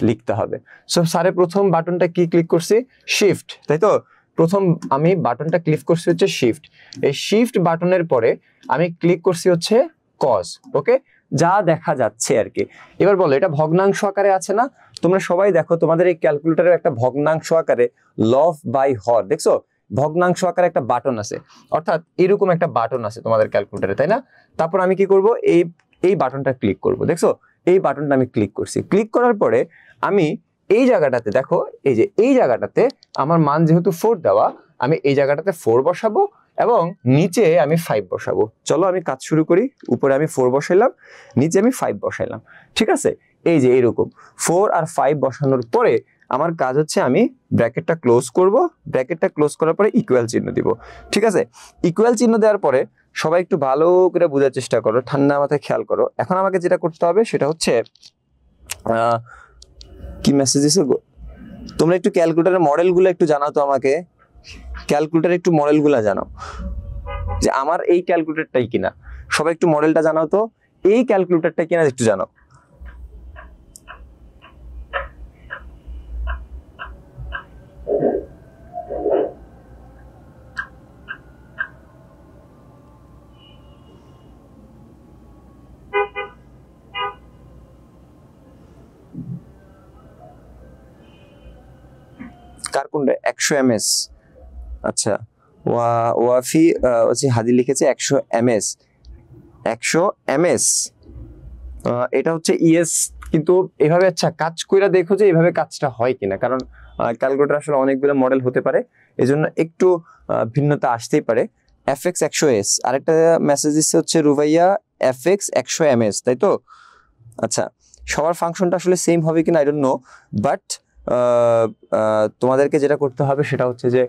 লিখতে হবে। সো স্যারে প্রথম বাটনটা কি ক্লিক করছি, শিফট, তাই তো। প্রথম আমি বাটনটা ক্লিক করছি হচ্ছে শিফট। এই শিফট বাটনের পরে আমি ক্লিক করছি হচ্ছে কস, ওকে, যা দেখা যাচ্ছে আর কি। এবার বলো এটা ভগ্নাংশ আকারে আছে না, তোমরা সবাই দেখো তোমাদের এই ক্যালকুলেটরে একটা ভগ্নাংশ আকারে লভ বাই হর, দেখছো ভগ্নাংশ আকারে একটা বাটন আছে, অর্থাৎ এরকম একটা বাটন আছে তোমাদের ক্যালকুলেটরে, তাই না। তারপর আমি কি করব, এই বাটনটা ক্লিক করব, দেখছো এই বাটনটা আমি ক্লিক করছি। ক্লিক করার পরে আমি এই জায়গাটাতে দেখো, এই যে এই জায়গাটাতে আমার মান যেহেতু 4 দেওয়া, আমি এই জায়গাটাতে 4 বসাবো এবং নিচে আমি 5 বসাবো। চলো আমি কাজ শুরু করি। উপরে আমি 4 বসাইলাম, নিচে আমি 5 বসাইলাম, ঠিক আছে। এই যে এরকম 4 আর 5 বসানোর পরে আমার কাজ হচ্ছে আমি ব্র্যাকেটটা ক্লোজ করব। ব্র্যাকেটটা ক্লোজ করার পরে ইকুয়াল চিহ্ন দিব, ঠিক আছে। ইকুয়াল চিহ্ন দেওয়ার পরে সবাই একটু ভালো করে বোঝার চেষ্টা করো, ঠান্ডা মাথায় খেয়াল করো। এখন আমাকে যেটা করতে হবে সেটা হচ্ছে কি মেসেজ দিছো গো, তোমরা একটু ক্যালকুলেটরের মডেলগুলো একটু জানাও তো আমাকে, ক্যালকুলেটরের একটু মডেলগুলো জানাও যে আমার এই ক্যালকুলেটরটাই কিনা। সবাই একটু মডেলটা জানাও তো, এই ক্যালকুলেটরটা কিনা একটু জানাও। কার কোনটা 100 ms, আচ্ছা ওয়াফি হচ্ছে হাদি লিখেছে 100 ms, 100 ms, এটা হচ্ছে ইএস। কিন্তু এভাবে আচ্ছা কাজ কইরা দেখো যে এভাবে কাজটা হয় কিনা, কারণ ক্যালকুলেটর আসলে অনেকগুলো মডেল হতে পারে, এজন্য একটু ভিন্নতা আসতেই পারে। fx 100s, আরেকটা মেসেজ দিচ্ছে হচ্ছে রুবাইয়া fx 100 ms, তাই তো। আচ্ছা সবার ফাংশনটা আসলে সেম হবে কিনা আই ডোন্ট নো, বাট তোমাদেরকে যেটা করতে হবে সেটা হচ্ছে যে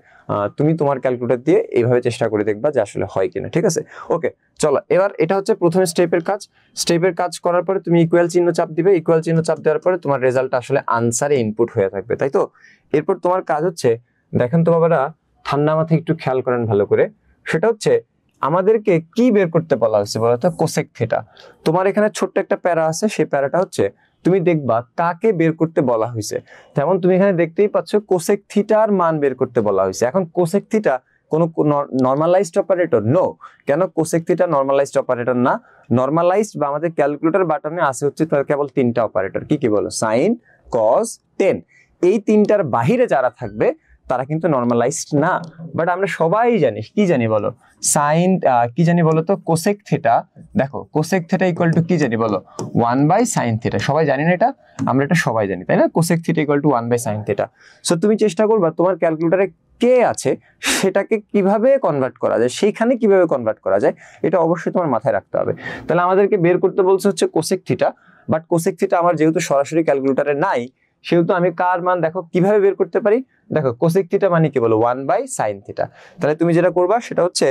তুমি তোমার ক্যালকুলেটর দিয়ে এইভাবে চেষ্টা করে দেখবা যে আসলে হয় কিনা, ঠিক আছে। ওকে চলো, এবার এটা হচ্ছে প্রথম স্টেপের কাজ। স্টেপের কাজ করার পরে তুমি ইকুয়াল চিহ্ন চাপ দিবে। ইকুয়াল চিহ্ন চাপ দেওয়ার পরে তোমার রেজাল্টটা আসলে আনসারে ইনপুট হয়ে থাকবে, তাই তো। এরপর তোমার কাজ হচ্ছে, দেখেন তো বাবারা ঠান্ডা মাথায় একটু খেয়াল করেন ভালো করে, সেটা হচ্ছে আমাদেরকে কি বের করতে বলা হয়েছে বলতো, কোসেক থিটা। তোমার এখানে ছোট্ট একটা প্যারা আছে, সেই প্যারাটা হচ্ছে তুমি দেখবা কাকে বের করতে বলা হয়েছে। তেমন তুমি এখানে দেখতেই পাচ্ছ কোসেক থিটার মান বের করতে বলা হয়েছে। এখন কোসেক থিটা কোনো নরমালাইজড অপারেটর নো, কেন কোসেক থিটা নরমালাইজড অপারেটর না। নরমালাইজড বা আমাদের ক্যালকুলেটর বাটনে আছে হচ্ছে তার কেবল 3টা অপারেটর, কি কি বলো, সাইন, কস, টেন। এই 3টার বাহিরে যারা থাকবে তারা কিন্তু নরমালাইজড না। বাট আমরা সবাই জানি, কি জানি বলো, সাইন কি জানি বলো তো, কোসেক থিটা। দেখো কোসেক থিটা ইকুয়াল টু কি জানি বলো, 1/sin থিটা। সবাই জানি না এটা, আমরা এটা সবাই জানি, তাই না। Cosec theta equal two 1/sin theta. So তুমি চেষ্টা করবা তোমার ক্যালকুলেটরে কে আছে সেটাকে কিভাবে কনভার্ট করা যায়, সেইখানে কিভাবে কনভার্ট করা যায়, এটা অবশ্যই তোমার মাথায় রাখতে হবে। তাহলে আমাদেরকে বের করতে বলছে হচ্ছে cosec theta, but cosec theta আমার যেহেতু সরাসরি ক্যালকুলেটরে নাই, সেহেতু আমি কার মান দেখো কিভাবে বের করতে পারি। দেখো কোসেক থিটা মানে কি বলো, 1/sin থিটা। তাহলে তুমি যেটা করবা সেটা হচ্ছে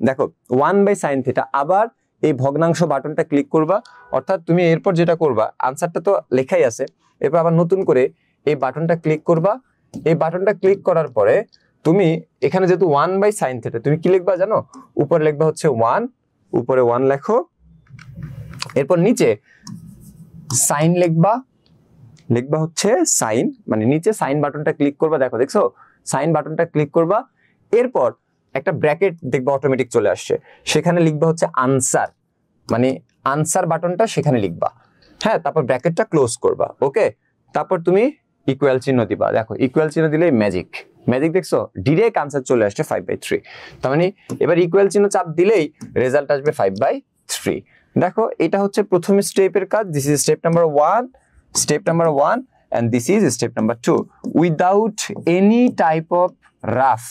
দেখো 1/sin থিটা, আবার এই ভগ্নাংশ বাটনটা ক্লিক করবা। অর্থাৎ তুমি এরপর যেটা করবা, আনসারটা তো লেখাই আছে, এরপর আবার নতুন করে এই বাটনটা ক্লিক করবা। এই বাটনটা ক্লিক করার পরে তুমি এখানে যেহেতু 1/sin থিটা, তুমি কি লিখবা জানো, উপরে লিখবা হচ্ছে 1, উপরে 1 লেখো, এরপর নিচে সাইন লিখবা হচ্ছে সাইন, মানে নিচে সাইন বাটনটা ক্লিক করবা। দেখো দেখছো সাইন বাটনটা ক্লিক করবা, এরপর একটা ব্র্যাকেট দেখবা অটোমেটিক চলে আসছে, সেখানে লিখবা হচ্ছে আনসার, মানে আনসার বাটনটা সেখানে লিখবা, হ্যাঁ। তারপর ব্র্যাকেটটা ক্লোজ করবা, ওকে। তারপর তুমি ইকুয়াল চিহ্ন দিবা। দেখো ইকুয়াল চিহ্ন দিলে ম্যাজিক, ম্যাজিক দেখছো, ডিরেক্ট আনসার চলে আসছে 5/3। তার মানে এবার ইকুয়াল চিহ্ন চাপ দিলেই রেজাল্ট আসবে 5/3। দেখো এটা হচ্ছে প্রথম স্টেপের কাজ, this is step number 1 and this is step number 2। Without any type of rough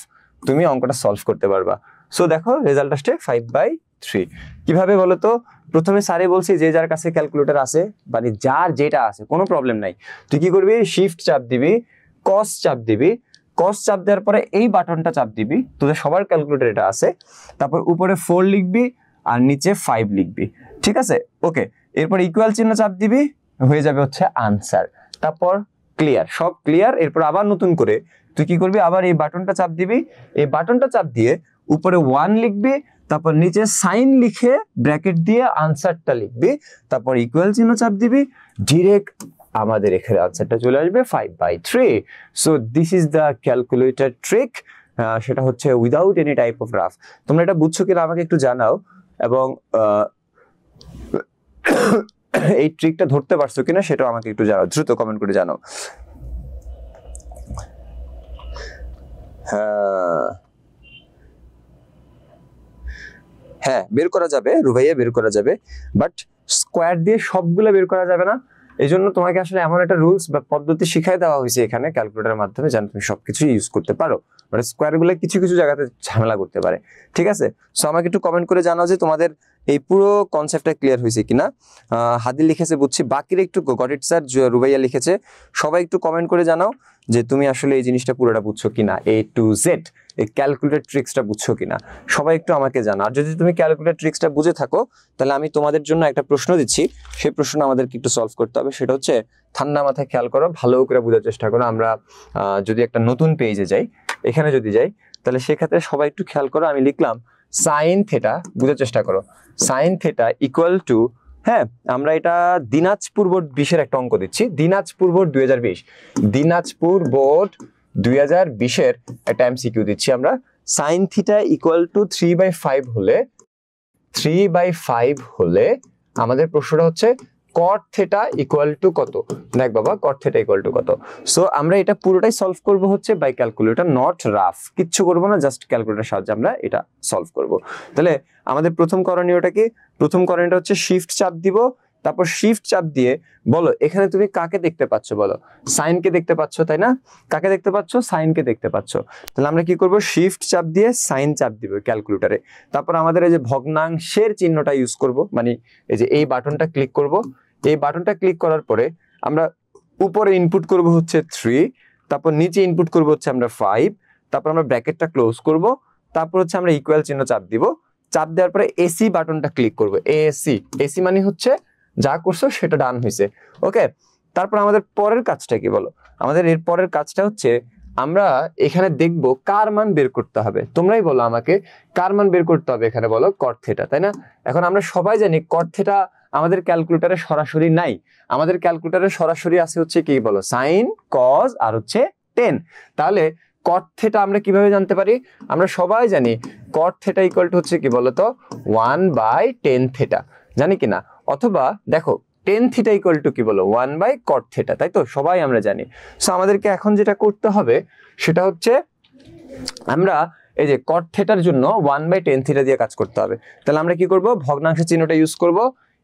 তুমি অঙ্কটা সলভ করতে পারবা। সো দেখো রেজাল্ট আসছে 5/3। কিভাবে বলো তো, প্রথমে স্যারে বলছি যে যার কাছে ক্যালকুলেটর আছে, মানে যার যেটা আছে কোনো প্রবলেম নাই, তুই কি করবি, শিফট চাপ দিবি, কস চাপ দিবি, কস চাপ দেওয়ার পরে এই বাটনটা চাপ দিবি, তোদের সবার ক্যালকুলেটর এটা আছে, তারপর উপরে 4 লিখবি আর নিচে 5 লিখবি, ঠিক আছে? ওকে, এরপর ইকুয়াল চিহ্ন চাপ দিবি, হয়ে যাবে হচ্ছে আনসার। তারপর ক্লিয়ার, সব ক্লিয়ার। এরপর আবার নতুন করে তুই কি করবি, আবার এই বাটনটা চাপ দিবি, এই বাটনটা চাপ দিয়ে উপরে 1 লিখবি, তারপর নিচে সাইন লিখে ব্র্যাকেট দিয়ে আনসারটা লিখবি, তারপর ইকুয়াল চিহ্ন চাপ দিবি, ডিরেক্ট আমাদের এখানে আনসারটা চলে আসবে 5/3। So this is the calculator trick, সেটা হচ্ছে without any type of rough. তোমরা এটা বুঝছো কিনা আমাকে একটু জানাও, এবং এই ট্রিকটা ধরতে পারছো কিনা সেটাও আমাকে একটু জানাও, দ্রুত কমেন্ট করে জানাও। হ্যাঁ বের করা যাবে রুভাইয়া, বের করা যাবে, বাট স্কোয়ার দিয়ে সবগুলো বের করা যাবে না। এই জন্য তোমাকে আসলে এমন একটা রুলস বা পদ্ধতি শিখাই দেওয়া হয়েছে এখানে ক্যালকুলেটরের মাধ্যমে, যেন তুমি সবকিছু ইউজ করতে পারো, মানে স্কোয়ার গুলো কিছু কিছু জায়গাতে ঝামেলা করতে পারে, ঠিক আছে? সো আমাকে একটু কমেন্ট করে জানাও যে তোমাদের এই পুরো কনসেপ্টটা ক্লিয়ার হয়েছে কিনা। হাদি লিখেছে বুঝছি, বাকির একটু গট ইট স্যার, রুবাইয়া লিখেছে, সবাই একটু কমেন্ট করে জানাও যে তুমি আসলে এই জিনিসটা পুরোটা বুঝছো কিনা, A to Z এই ক্যালকুলেটর ট্রিক্সটা বুঝছো কিনা, সবাই একটু আমাকে জানাও। আর যদি তুমি ক্যালকুলেটর ট্রিক্সটা বুঝে থাকো, তাহলে আমি তোমাদের জন্য একটা প্রশ্ন দিচ্ছি, সেই প্রশ্ন আমাদেরকে একটু সলভ করতে হবে। সেটা হচ্ছে ঠান্ডা মাথায় খেয়াল করো, ভালো করে বোঝার চেষ্টা করো। আমরা যদি একটা নতুন পেজে যাই, এখানে যদি যাই, তাহলে সেক্ষেত্রে সবাই একটু খেয়াল করো, আমি লিখলাম সাইন থেটা, বোঝার চেষ্টা করো, সাইন থেটা ইকুয়াল টু, হ্যাঁ আমরা এটা দিনাজপুর বোর্ড 20-এর একটা অঙ্ক দিচ্ছি, দিনাজপুর বোর্ড 2020, দিনাজপুর বোর্ড 2020-এর একটা এমসিকিউ দিচ্ছি আমরা। সাইন থিটা ইকুয়াল টু 3/5 হলে আমাদের প্রশ্নটা হচ্ছে কট থেটা ইকুয়াল টু কত। দেখ বাবা, কট থেটা ইকুয়াল টু কত। সো আমরা এটা পুরোটাই সলভ করব হচ্ছে বাই ক্যালকুলেটর, নট রাফ, কিচ্ছু করবো না, জাস্ট ক্যালকুলেটর সাহায্যে আমরা এটা সলভ করব। তাহলে আমাদের প্রথম করণীয়টা কি? প্রথম করণীয়টা হচ্ছে শিফট চাপ দিব, তারপর শিফট চাপ দিয়ে বলো এখানে তুমি কাকে দেখতে পাচ্ছ, বলো সাইনকে দেখতে পাচ্ছ, তাই না? কাকে দেখতে পাচ্ছ? সাইনকে দেখতে পাচ্ছ। তাহলে আমরা কি করব, শিফট চাপ দিয়ে সাইন চাপ দিব ক্যালকুলেটরে, তারপর আমাদের এই যে ভগ্নাংশের চিহ্নটা ইউজ করব, মানে এই যে এই বাটনটা ক্লিক করব, এই বাটনটা ক্লিক করার পরে আমরা উপরে ইনপুট করব হচ্ছে 3, তারপর নিচে ইনপুট করব হচ্ছে আমরা 5, তারপর আমরা ব্র্যাকেটটা ক্লোজ করব, তারপর হচ্ছে আমরা ইকুয়াল চিহ্ন চাপ দিব, চাপ দেওয়ার পরে এসি বাটনটা ক্লিক করব, এসি মানে হচ্ছে যা করছো সেটা ডান হয়েছে, ওকে? তারপর আমাদের পরের কাজটা কি বলো? আমাদের এর পরের কাজটা হচ্ছে আমরা এখানে দেখব কার মান বের করতে হবে। তোমরাই বলো আমাকে, কার মান বের করতে হবে এখানে, বলো কট থেটা, তাই না? এখন আমরা সবাই জানি কট থেটা আমাদের ক্যালকুলেটরে সরাসরি নাই, আমাদের ক্যালকুলেটরে সরাসরি আছে হচ্ছে কি বলো, সাইন, কজ আর হচ্ছে টেন। তাহলে কট থেটা আমরা কিভাবে জানতে পারি? আমরা সবাই জানি কট থেটা ইকুয়াল টু হচ্ছে কি বলতো 1/10 থেটা, জানি কিনা? অথবা দেখো টেন থিটা ইকুয়াল টু কি বলো 1/cot থেটা, তাই তো সবাই আমরা জানি। সো আমাদেরকে এখন যেটা করতে হবে সেটা হচ্ছে আমরা এই যে cot থেটার জন্য 1/10 থিটা দিয়ে কাজ করতে হবে। তাহলে আমরা কি করব, ভগ্নাংশের চিহ্নটা ইউজ করব,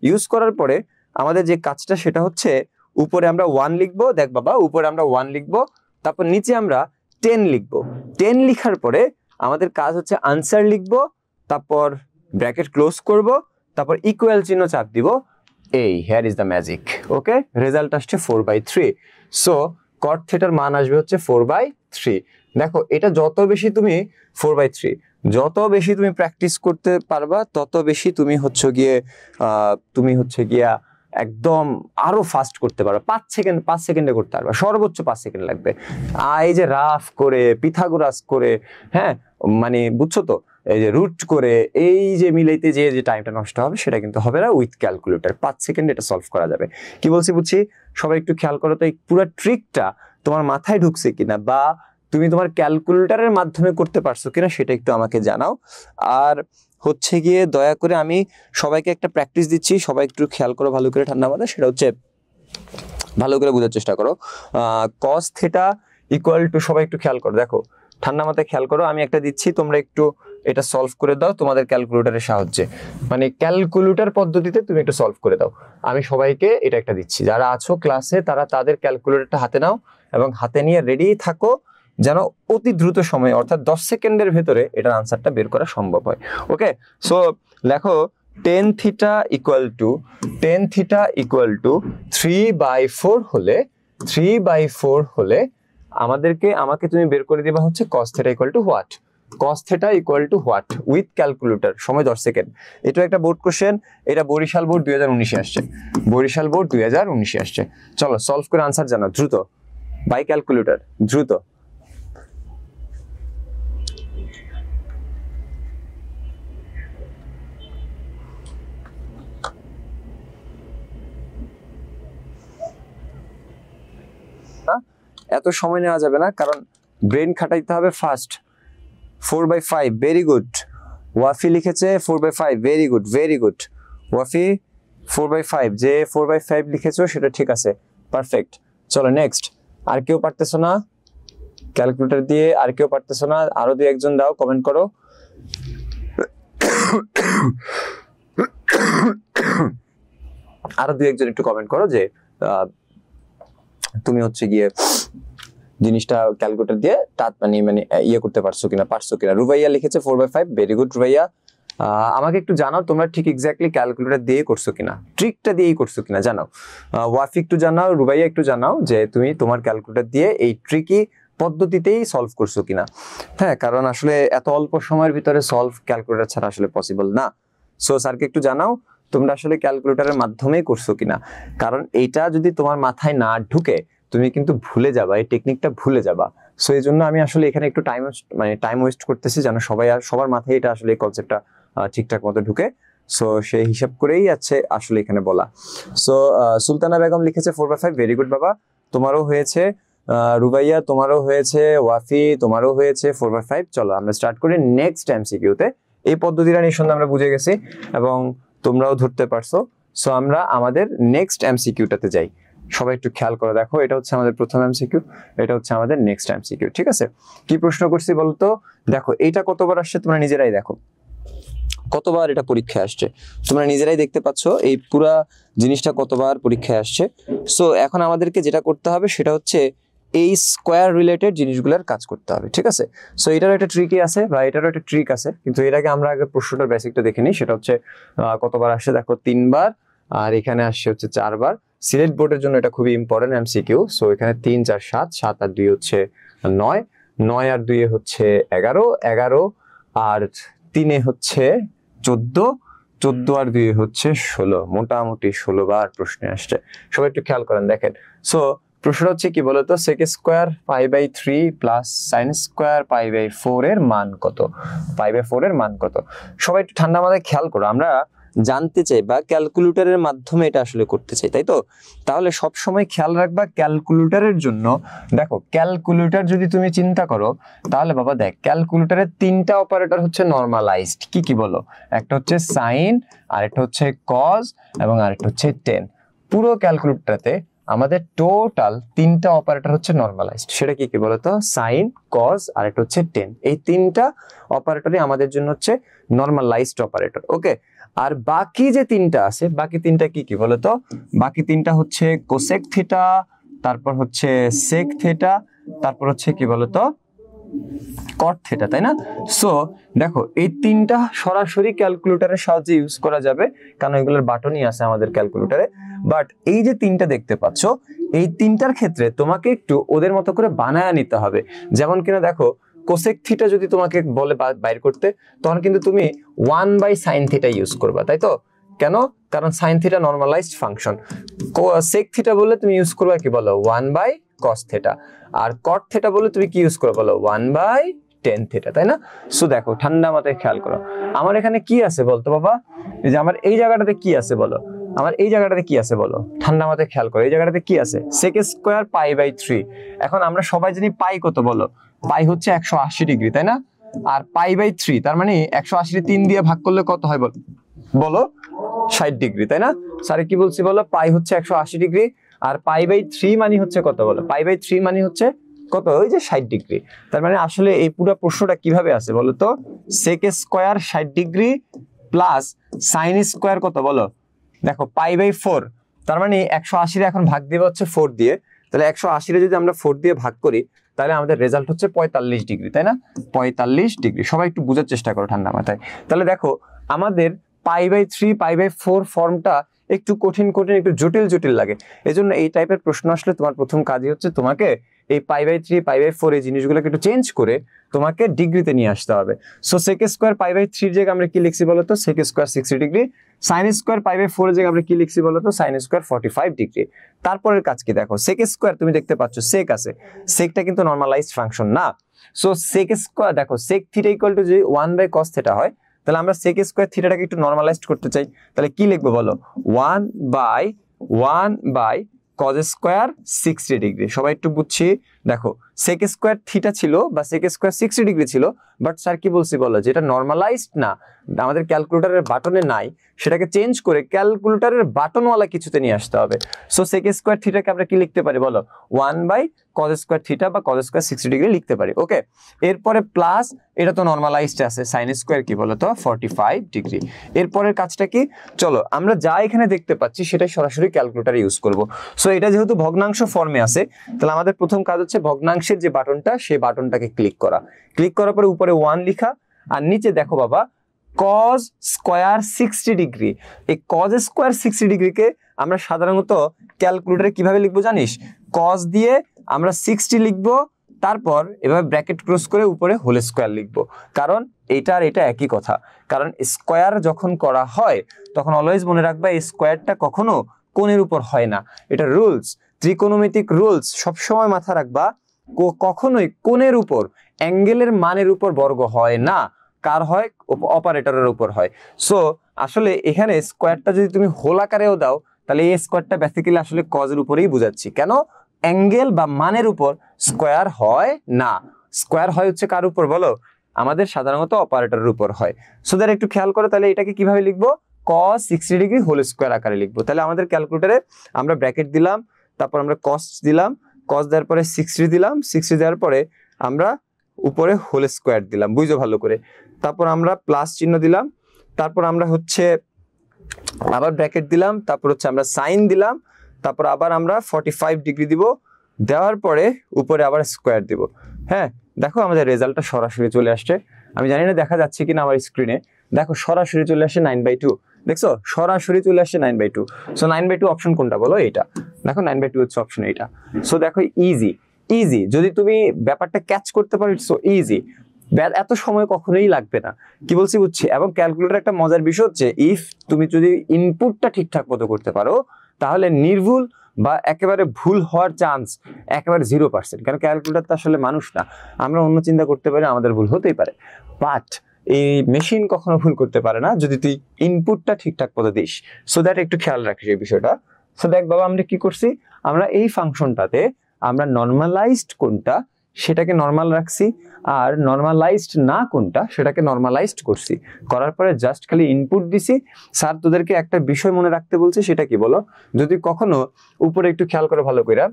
ইউজ করার পরে আমাদের যে কাজটা সেটা হচ্ছে উপরে আমরা 1 লিখবো, দেখ বাবা উপরে আমরা 1 লিখবো, তারপর নিচে আমরা 10 লিখবো। 10 লিখার পরে আমাদের কাজ হচ্ছে আনসার লিখবো, তারপর ব্র্যাকেট ক্লোজ করব, তারপর ইকুয়াল চিহ্ন চাপ দিব, এই here is the magic, okay? Result আসছে 4/3। সো cot থেটার মান আসবে হচ্ছে 4/3। দেখো এটা যত বেশি তুমি 4/3 যত বেশি তুমি প্র্যাকটিস করতে পারবা, তত বেশি তুমি হচ্ছে গিয়া একদম আরো ফাস্ট করতে পারবা। 5 সেকেন্ডে করতে পারবা, সর্বোচ্চ 5 সেকেন্ড লাগবে। এই যে রাফ করে, পিথাগোরাস করে, হ্যাঁ মানে বুঝছো তো, এই যে রুট করে এই যে মিলাইতে যে টাইমটা নষ্ট হবে সেটা কিন্তু হবে না উইথ ক্যালকুলেটর। 5 সেকেন্ডে এটা সলভ করা যাবে। কি বলছি বুঝছি? সবাই একটু খেয়াল করো তো, এই পুরো ট্রিকটা তোমার মাথায় ঢুকছে কিনা, বা তুমি তোমার ক্যালকুলেটরের মাধ্যমে করতে পারছো কিনা সেটা একটু আমাকে জানাও। আর হচ্ছে গিয়ে দয়া করে আমি সবাইকে একটা প্র্যাকটিস দিচ্ছি, সবাই একটু খেয়াল করো ভালো করে ঠান্ডা মাথায়, সেটা হচ্ছে ভালো করে বোঝার চেষ্টা করো। cos থেটা ইকুয়াল টু, সবাই একটু খেয়াল করো, দেখো ঠান্ডা মাথায় খেয়াল করো, আমি একটা দিচ্ছি, তোমরা একটু এটা সলভ করে দাও তোমাদের ক্যালকুলেটরের সাহায্যে, মানে ক্যালকুলেটর পদ্ধতিতে তুমি একটু সলভ করে দাও। আমি সবাইকে এটা একটা দিচ্ছি, যারা আছো ক্লাসে তারা তাদের ক্যালকুলেটরটা হাতে নাও এবং হাতে নিয়ে রেডি থাকো, যেন অতি দ্রুত সময়ে অর্থাৎ 10 সেকেন্ডের ভেতরে এটার আনসারটা বের করা সম্ভব হয়। ওকে, সো লেখো tan থিটা ইকুয়াল টু 3/4 হলে 3/4 হলে আমাকে তুমি বের করে দিবা হচ্ছে cos theta equal two what, cos theta equal two what with calculator, সময় 10 সেকেন্ড। এটা একটা বোর্ড কোশ্চেন, এটা বরিশাল বোর্ড 2019 আসছে, বরিশাল বোর্ড 2019 আসছে। চলো সলভ করে আনসার জানো দ্রুত, বাই ক্যালকুলেটর দ্রুত। এত সময় নেওয়া যাবে না, কারণ ব্রেন খাটাইতে হবে ফাস্ট। 4/5 ভেরি গুড, ওয়াফি লিখেছে 4/5 very good very good. Wafi 4/5, যে 4/5 লিখেছো সেটা ঠিক আছে, পারফেক্ট। চলো নেক্সট, আর কেউ পারতেছো না ক্যালকুলেটর দিয়ে? আর কেউ পারতেছো না? আরো দুই একজন দাও, কমেন্ট করো। আরো দুই একজন একটু কমেন্ট করো যে তুমি হচ্ছে গিয়ে জিনিসটা ক্যালকুলেটর দিয়ে মানে ইয়ে করতে পারছো কিনা। রুবাইয়া লিখেছে 4/5 ভেরি গুড রুবাইয়া। আমাকে একটু জানাও তোমরা ঠিক এক্স্যাক্টলি ক্যালকুলেটর দিয়ে করছো কিনা, ট্রিকটা দিয়েই করছো কিনা জানাও। ওয়াফি একটু জানাও, রুবাইয়া একটু জানাও যে তুমি তোমার ক্যালকুলেটর দিয়ে এই ট্রিকি পদ্ধতিতেই সলভ করছো কিনা। হ্যাঁ, কারণ আসলে এত অল্প সময়ের ভিতরে সলভ ক্যালকুলেটর ছাড়া আসলে পসিবল না। সো স্যারকে একটু জানাও তোমরা আসলে ক্যালকুলেটরের মাধ্যমেই করছো কিনা, কারণ এইটা যদি তোমার মাথায় না ঢুকে তুমি কিন্তু ভুলে যাবা, এই টেকনিকটা ভুলে যাবা। সো এই জন্য আমি আসলে এখানে একটু টাইম ওয়েস্ট করতেছি, যেন সবার মাথায় এটা আসলে এই কনসেপ্টটা ঠিকঠাক মতো ঢুকে। সো সেই হিসাব করেই আছে আসলে এখানে বলা। সো সুলতানা বেগম লিখেছে 4/5 ভেরি গুড বাবা, তোমারও হয়েছে। রুবাইয়া তোমারও হয়েছে, ওয়াফি তোমারও হয়েছে 4/5। চলো আমরা স্টার্ট করি নেক্সট এমসিকিউতে। এই পদ্ধতিটা নিঃসন্দেহে আমরা বুঝে গেছি এবং তোমরাও ধরতে পারছো। সো আমরা আমাদের নেক্সট এমসিকিউটাতে যাই। সবাই একটু খেয়াল করে দেখো, এটা হচ্ছে আমাদের প্রথম এমসিকিউ, এটা হচ্ছে আমাদের নেক্সট এমসিকিউ। ঠিক আছে, কি প্রশ্ন করছি বলতো? দেখো এইটা কতবার আসছে তোমরা নিজেরাই দেখো, কতবার এটা পরীক্ষায় আসছে তোমরা নিজেরাই দেখতে পাচ্ছ, এই পুরা জিনিসটা কতবার পরীক্ষায় আসছে। সো এখন আমাদেরকে যেটা করতে হবে সেটা হচ্ছে এই স্কোয়ার রিলেটেড জিনিসগুলোর কাজ করতে হবে। ঠিক আছে, সো এটারও একটা ট্রিকই আছে বা এটারও একটা ট্রিক আছে, কিন্তু এর আগে আমরা আগে প্রশ্নটার বেসিকটা দেখে নিই। সেটা হচ্ছে কতবার আসছে দেখো, 3 বার, আর এখানে আসছে হচ্ছে 4 বার। সিলেট বোর্ডের জন্য এটা খুবই ইম্পর্টেন্ট এমসিকিউ। সো এখানে 3 4 7, 7 আর 2 হচ্ছে 9, 9 আর 2 হচ্ছে 11, 11 আর 3 হচ্ছে 14, 14 আর 2 হচ্ছে 16, মোটামুটি 16 বার প্রশ্নে আসছে। সবাই একটু খেয়াল করেন দেখেন। সো প্রশ্ন হচ্ছে কি বলতো, sec square π/3 plus sin square π/4 এর মান কত? π/4 এর মান কত? সবাই একটু ঠান্ডা মাথায় খেয়াল করো, আমরা জানতে চাই বা ক্যালকুলেটরের মাধ্যমে এটা আসলে করতে চাই, তাই তো? তাহলে সব সময় খেয়াল রাখবা ক্যালকুলেটরের জন্য। দেখো ক্যালকুলেটর যদি তুমি চিন্তা করো তাহলে বাবা দেখ, ক্যালকুলেটরের 3টা অপারেটর হচ্ছে নরমালাইজড। কি কি বলো? একটা হচ্ছে সাইন, আরেকটা হচ্ছে কজ এবং আরেকটা হচ্ছে টেন। পুরো ক্যালকুলেটরতে আমাদের টোটাল 3টা অপারেটর হচ্ছে নরমালাইজড। সেটা কি কি বলতো? সাইন, কজ আর একটা হচ্ছে টেন। এই 3টা অপারেটরই আমাদের জন্য হচ্ছে নরমালাইজড অপারেটর। ওকে, আর বাকি যে 3টা আছে, বাকি 3টা কি কি বলতো? বাকি 3টা হচ্ছে কোসেক থিটা, তারপর হচ্ছে সেক থিটা, তারপর হচ্ছে কি বলতো কট থিটা, তাই না? সো দেখো এই 3টা সরাসরি ক্যালকুলেটরের সাহায্যে ইউজ করা যাবে, কারণ এগুলোর বাটনই আছে আমাদের ক্যালকুলেটরে। বাট এই যে 3টা দেখতে পাচ্ছ, এই 3টার ক্ষেত্রে তোমাকে একটু ওদের মতো করে বানায় নিতে হবে। যেমন কিনা দেখো, কোসেক থিটা যদি তোমাকে বলে বাইর করতে, তখন কিন্তু তুমি 1/sin থিটা ইউজ করবা, তাই তো? কেন? কারণ sin theta normalized function. Sec theta বললে তুমি ইউজ করবা কি বলো? 1/cos theta. আর কট থিটা বললে তুমি কি ইউজ করবা বলো? 1/tan থিটা, তাই না? সো দেখো ঠান্ডা মাথায় খেয়াল করো, আমার এখানে কি আছে বলতো বাবা? এই যে আমার এই জায়গাটাতে কি আছে বলো? আমার এই জায়গাটাতে কি আছে বলো? ঠান্ডা মাথায় খেয়াল করো, এই জায়গাটাতে কি আছে? sec square π/3। এখন আমরা সবাই জানি পাই কত বলো? পাই হচ্ছে 180 ডিগ্রি, তাই না? আর π/3 তার মানে 180 কে 3 দিয়ে ভাগ করলে কত হয় বলো? 60 ডিগ্রি, তাই না? স্যারে কি বলছি বলো? পাই হচ্ছে 180 ডিগ্রি, আর π/3 মানে হচ্ছে কত বলো? π/3 মানে হচ্ছে কত, ওই যে 60 ডিগ্রি। তার মানে আসলে এই পুরো প্রশ্নটা কিভাবে আছে বলো তো, sec square 60 degree plus sine square কত বলো, দেখো π/4, তার মানে 180 এখন ভাগ দিবে হচ্ছে 4 দিয়ে, তাহলে 180 যদি আমরা 4 দিয়ে ভাগ করি তাহলে আমাদের রেজাল্ট হচ্ছে 45 ডিগ্রি, তাই না? 45 ডিগ্রি। সবাই একটু বোঝার চেষ্টা করো ঠান্ডা মাথায়। তাহলে দেখো আমাদের π/3 π/4 ফর্মটা একটু কঠিন একটু জটিল লাগে, এজন্য এই টাইপের প্রশ্ন আসলে তোমার প্রথম কাজই হচ্ছে তোমাকে এই π/3 π/4 এই জিনিসগুলোকে একটু চেঞ্জ করে তোমাকে ডিগ্রিতে নিয়ে আসতে হবে। সো সেক স্কোয়ার π/3 এর জায়গায় আমরা কি লিখছি বলতো, sec square 60 degree, sine square π/4 এর জায়গায় আমরা কি লিখছি বলতো, সাইন স্কোয়ার 45 ডিগ্রি। তারপরের কাজ কি দেখো, সেক স্কোয়ার তুমি দেখতে পাচ্ছ সেক আছে, সেকটা কিন্তু নরমালাইজড ফাংশন না। সো সেক স্কোয়ার দেখো সেক থিটা ইকুয়াল টু যদি 1/cos থিটা হয়, তাহলে আমরা সেক স্কোয়ার থিটাটাকে একটু নরমালাইজড করতে চাই, তাহলে কি লিখবো বলো, 1/cos স্কোয়ার 60 ডিগ্রি। সবাই একটু বুঝছি, দেখো সেক স্কোয়ার থিটা ছিল বা সেক স্কোয়ার 60 ডিগ্রি ছিল, বাট স্যার কি বলছি বলো, যেটা নরমালাইজড না, আমাদের ক্যালকুলেটরের বাটনে নাই, সেটাকে চেঞ্জ করে ক্যালকুলেটরের বাটনওয়ালা কিছুতে নিয়ে আসতে হবে। সো সেক স্কোয়ার থিটাকে আমরা কি লিখতে পারি বলো, 1/cos স্কোয়ার থিটা বা cos স্কোয়ার 60 ডিগ্রি লিখতে পারি। ওকে, এরপরে প্লাস এটা তো নরমালাইজড আছে, সাইন স্কোয়ার কি বলো তো 45 ডিগ্রি। এরপরের কাজটা কি, চলো আমরা যা এখানে দেখতে পাচ্ছি সেটাই সরাসরি ক্যালকুলেটরে ইউজ করব। সো এটা যেহেতু ভগ্নাংশ ফর্মে আছে, তাহলে আমাদের প্রথম কাজ হচ্ছে ভগ্নাংশের যে বাটনটা সেই বাটনটাকে ক্লিক করার পরে উপরে 1 লিখা, আর নিচে দেখো বাবা cos স্কয়ার 60 ডিগ্রি। এই cos স্কয়ার 60 ডিগ্রিকে আমরা সাধারণত ক্যালকুলেটরে কিভাবে লিখবো জানিস, cos দিয়ে আমরা 60 লিখবো, তারপর এভাবে ব্র্যাকেট ক্লোজ করে উপরে হোল স্কয়ার লিখবো, কারণ এটা আর এটা একই কথা। কারণ স্কয়ার যখন করা হয় তখন অলওয়েজ মনে রাখবা এই স্কয়ারটা কখনো কোণের উপর হয় না, এটা রুলস, ত্রিকোণমিতিক রুলস, সবসময় মাথা রাখবা, কখনোই কোণের উপর অ্যাঙ্গেলের মানের উপর বর্গ হয় না, কার হয়, অপারেটরের উপর হয়। সো আসলে এখানে স্কয়ারটা যদি তুমি হোল আকারেও দাও, তাহলে এই স্কয়ারটা বেসিক্যালি আসলে কজের উপরেই বুঝাচ্ছি, কেন অ্যাঙ্গেল বা মানের উপর স্কয়ার হয় না, স্কয়ার হয় হচ্ছে কার উপর বলো, আমাদের সাধারণত অপারেটরের উপর হয়। সো দ্যাট একটু খেয়াল করো, তাহলে এটাকে কিভাবে লিখবো, cos 60 ডিগ্রি হোল স্কয়ার আকারে লিখবো। তাহলে আমাদের ক্যালকুলেটরে আমরা ব্র্যাকেট দিলাম, তারপর আমরা cos দিলাম, cos দেওয়ার পরে 60 দিলাম, 60 দেওয়ার পরে আমরা উপরে হোল স্কয়ার দিলাম, বুঝো ভালো করে, তারপর আমরা প্লাস চিহ্ন দিলাম, তারপর আমরা হচ্ছে আবার ব্র্যাকেট দিলাম, তারপর হচ্ছে আমরা সাইন দিলাম, তারপর আবার আমরা 45 ডিগ্রি দিব, দেওয়ার পরে উপরে আবার স্কয়ার দিব। হ্যাঁ, দেখো আমাদের রেজাল্টটা সরাসরি চলে আসছে। আমি জানি না দেখা যাচ্ছে কিনা আমার স্ক্রিনে, দেখো সরাসরি চলে আসছে 9/2, দেখছো সরাসরি চলে আসছে 9/2। সো 9/2 অপশন কোনটা বলো, এইটা দেখো 9/2 হচ্ছে অপশন এইটা। সো দেখো ইজি, যদি তুমি ব্যাপারটা ক্যাচ করতে পারো, সো ইজি, এত সময় কখনোই লাগবে না, কি বলছি বুঝছি। এবং ক্যালকুলেটর একটা মজার বিষয় হচ্ছে, ইফ তুমি যদি ইনপুটটা ঠিকঠাক মতো করতে পারো, তাহলে নির্ভুল বা একেবারে ভুল হওয়ার চান্স একেবারে 0%, কারণ ক্যালকুলেটর তো আসলে মানুষ না, আমরা অন্য চিন্তা করতে পারি, আমাদের ভুল হতেই পারে, বাট এই মেশিন কখনো ভুল করতে পারে না যদি তুই ইনপুটটা ঠিকঠাক মতো দিস। সো দ্যাট একটু খেয়াল রাখিস এই বিষয়টা। সো দেখ বাবা, আমরা কি করছি, আমরা এই ফাংশনটাতে আমরা নরমালাইজড কোনটা সেটাকে নরমাল রাখছি, আর নরমালাইজড না কোনটা সেটাকে নরমালাইজড করছি, করার পরে জাস্ট খালি ইনপুট দিছি। স্যার তোদেরকে একটা বিষয় মনে রাখতে বলছে, সেটা কি বলো, যদি কখনো উপরে একটু খেয়াল করে ভালো করে,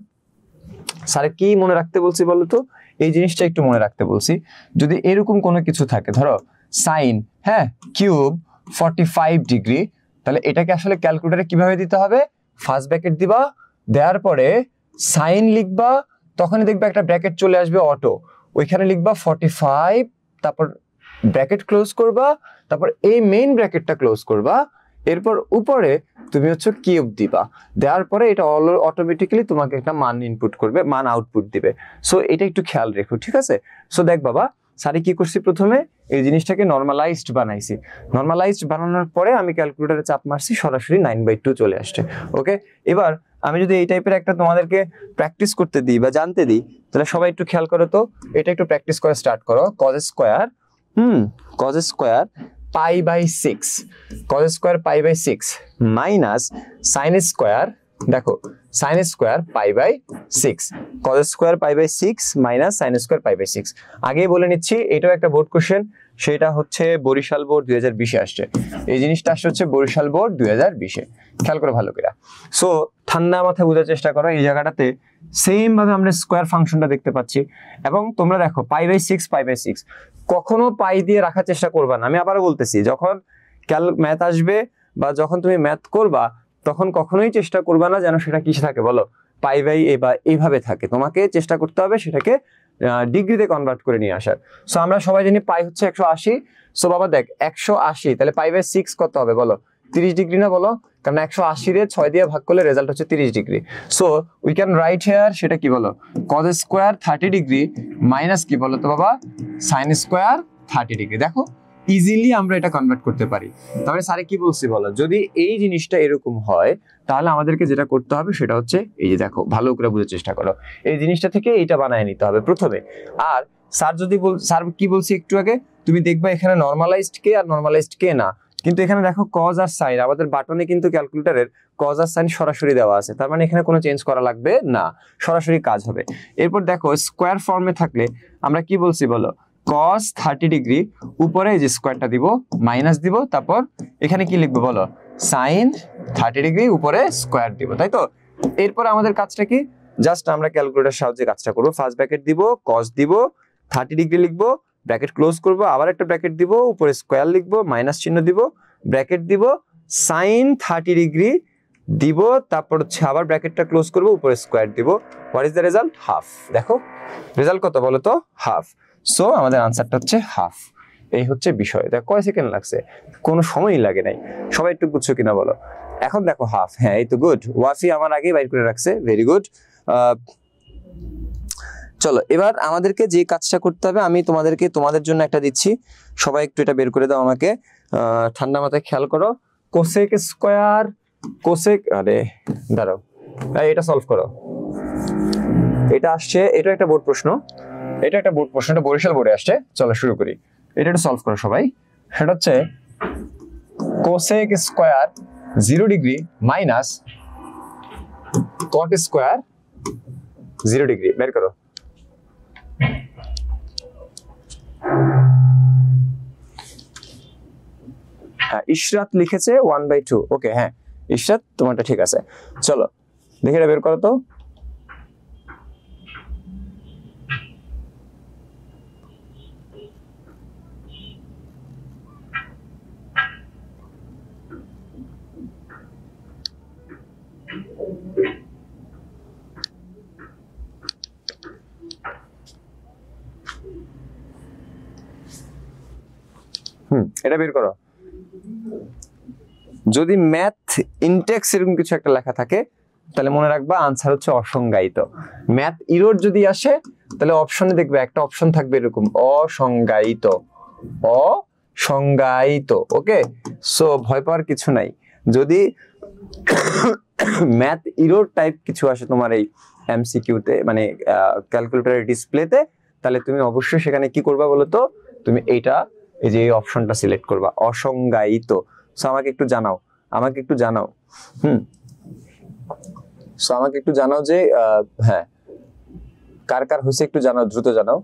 স্যার কি মনে রাখতে বলছি বলো তো, এই জিনিসটা একটু মনে রাখতে বলছি, যদি এরকম কোনো কিছু থাকে, ধরো সাইন হ্যাঁ কিউব 45 ডিগ্রি, তাহলে এটাকে আসলে ক্যালকুলেটরে কিভাবে দিতে হবে, ফার্স্ট ব্র্যাকেট দিবা, দেওয়ার পরে সাইন লিখবা, তখনই দেখবে একটা ব্র্যাকেট চলে আসবে অটো, ওইখানে লিখবা 45, তারপর ব্র্যাকেট ক্লোজ করবা, তারপর এই মেইন ব্র্যাকেটটা ক্লোজ করবা, এরপর উপরে তুমি হচ্ছে কিউব দিবা, দেওয়ার পরে এটা অটোমেটিক্যালি তোমাকে একটা মান ইনপুট করবে, মান আউটপুট দিবে। সো এটা একটু খেয়াল রেখো, ঠিক আছে। সো দেখ বাবা, স্যারে কি করছি, প্রথমে এই জিনিসটাকে নরমালাইজড বানাইছি, নরমালাইজড বানানোর পরে আমি ক্যালকুলেটরে চাপ মারছি, সরাসরি 9/2 চলে আসছে। ওকে, এবার আমি যদি এই টাইপের একটা তোমাদেরকে প্র্যাকটিস করতে দিই বা জানতে দিই, তাহলে সবাই একটু খেয়াল করো তো, এটা একটু প্র্যাকটিস করে স্টার্ট করো। cos square π/6, cos square π/6 minus sine square দেখো sin square pi by 6 cos square pi by 6 minus sin square pi by 6 আগেই বলে নিচ্ছি এটাও একটা বোর্ড কোশ্চেন সেটা হচ্ছে বরিশাল বোর্ড 2020 এ আসছে এই জিনিসটা আসছে হচ্ছে বরিশাল বোর্ড 2020 এ খেয়াল করে ভালো করে সো ঠান্ডা মাথায় বোঝার চেষ্টা করো এই জায়গাটাতে সেম ভাবে আমরা স্কয়ার ফাংশনটা দেখতে পাচ্ছি এবং তোমরা দেখো পাই বাই 6 কখনো পাই দিয়ে রাখার চেষ্টা করবা না আমি আবারও বলতেছি যখন ম্যাথ আসবে বা যখন তুমি ম্যাথ করবা তখন কখনোই চেষ্টা করবা না যেন সেটা কিসে থাকে বলো পাই বাই এ বা এইভাবে থাকে তোমাকে চেষ্টা করতে হবে সেটাকে ডিগ্রিতে কনভার্ট করে নিয়ে আসার সো আমরা সবাই জানি পাই হচ্ছে 180 সো বাবা দেখ 180 তাহলে পাই বাই 6 কত হবে বলো 30 ডিগ্রি না বলো কারণ 180 রে 6 দিয়ে ভাগ করলে রেজাল্ট হচ্ছে 30 degree so we can write here সেটা কি বলো cos স্কয়ার 30 ডিগ্রি মাইনাস কি বলো তো বাবা sin স্কয়ার 30 ডিগ্রি দেখো ইজিলি আমরা এটা কনভার্ট করতে পারি তাহলে স্যার কি বলছি বলো যদি এই জিনিসটা এরকম হয় তাহলে আমাদেরকে যেটা করতে হবে সেটা হচ্ছে এই যে দেখো ভালো করে বুঝার চেষ্টা করো এই জিনিসটা থেকে এইটা বানায় নিতে হবে প্রথমে আর স্যার যদি স্যার কি বলছি একটু আগে তুমি দেখবা এখানে নরমালাইজড কে আর নরমালাইজড কে না কিন্তু এখানে দেখো cos আর sin আমাদের বাটনে কিন্তু ক্যালকুলেটরের cos আর sin সরাসরি দেওয়া আছে তার মানে এখানে কোনো চেঞ্জ করা লাগবে না সরাসরি কাজ হবে এরপর দেখো স্কয়ার ফর্মে থাকলে আমরা কি বলছি বলো cos 30 ডিগ্রি উপরে এই যে স্কয়ারটা দিব মাইনাস দিব তারপর এখানে কি লিখবো বলো sin 30 ডিগ্রি উপরে স্কয়ার দিব তাই তো এরপর আমাদের কাজটা কি জাস্ট আমরা ক্যালকুলেটরের সাহায্যে কাজটা করব ফার্স্ট ব্র্যাকেট দিব cos দিব 30 ডিগ্রি লিখবো ব্র্যাকেট ক্লোজ করব আবার একটা ব্র্যাকেট দিব উপরে স্কয়ার লিখবো মাইনাস চিহ্ন দিব ব্র্যাকেট দিব sin 30 ডিগ্রি দিব তারপর হচ্ছে আবার ব্র্যাকেটটা ক্লোজ করব উপরে স্কয়ার দিব what is the result half দেখো রেজাল্ট কত বলো তো হাফ সো আমাদের আনসারটা হচ্ছে হাফ এই হচ্ছে বিষয় দেখো কয় সেকেন্ড লাগছে কোনো সময়ই লাগে নাই সবাই একটু বুঝছো কিনা বলো এখন দেখো হাফ হ্যাঁ এই তো গুড ওয়াফি আমার আগেই বাইর করে রাখছে ভেরি গুড চলো এবার আমাদেরকে যে কাজটা করতে হবে আমি তোমাদের জন্য একটা দিচ্ছি সবাই একটু এটা বের করে দাও আমাকে ঠান্ডা মাথায় খেয়াল করো কোসেক স্কয়ার কোসেক আরে দাঁড়াও এটা সলভ করো এটা আসছে এটা একটা বোর্ড প্রশ্ন এটা বরিশাল বোর্ডে আসছে চলো শুরু করি এটা একটু সলভ করো সবাই সেটা হচ্ছে কোসেক স্কয়ার 0 ডিগ্রি মাইনাস কট স্কয়ার 0 ডিগ্রি বের করো হ্যাঁ ইশরাত লিখেছে 1/2 ওকে হ্যাঁ ইশরাত তোমারটা ঠিক আছে চলো দেখে এটা বের করো তো এটা বের করো যদি ম্যাথ ইনটেক্স এরকম কিছু একটা লেখা থাকে তাহলে মনে রাখবা আনসার হচ্ছে অসংজ্ঞায়িত ম্যাথ ইরোর যদি আসে তাহলে অপশনে দেখবে একটা অপশন থাকবে এরকম অসংজ্ঞায়িত ওকে সো ভয় পাওয়ার কিছু নাই যদি ম্যাথ ইরোর টাইপ কিছু আসে তোমার এই এমসিকিউতে মানে ক্যালকুলেটরের ডিসপ্লেতে তাহলে তুমি অবশ্যই সেখানে কি করবা বলো তো তুমি এইটা এই যে এই অপশনটা সিলেক্ট করবা অসংজ্ঞায়িত সো আমাকে একটু জানাও সো আমাকে একটু জানাও যে হ্যাঁ কার কার হয়েছে একটু জানাও দ্রুত জানাও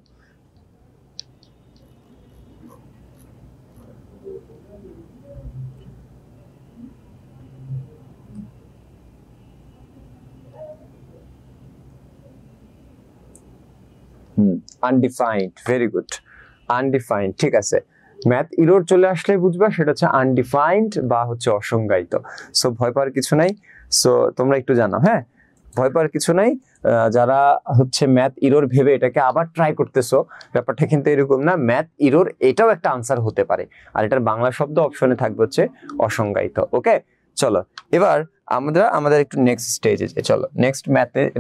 আনডিফাইন্ড ভেরি গুড আনডিফাইন্ড ঠিক আছে ম্যাথ ইরোর চলে আসলে বুঝবা সেটা হচ্ছে আনডিফাইন্ড বা হচ্ছে অসংজ্ঞায়িত সো ভয় পাওয়ার কিছু নাই সো তোমরা একটু জানো হ্যাঁ ভয় পাওয়ার কিছু নাই যারা হচ্ছে ম্যাথ ইরোর ভেবে এটাকে আবার ট্রাই করতেছো ব্যাপারটা কিন্তু এরকম না ম্যাথ ইরোর এটাও একটা আনসার হতে পারে আর এটার বাংলা শব্দ অপশনে থাকবে হচ্ছে অসংজ্ঞায়িত ওকে চলো এবার আমরা আমাদের একটু নেক্সট স্টেজে যাই চলো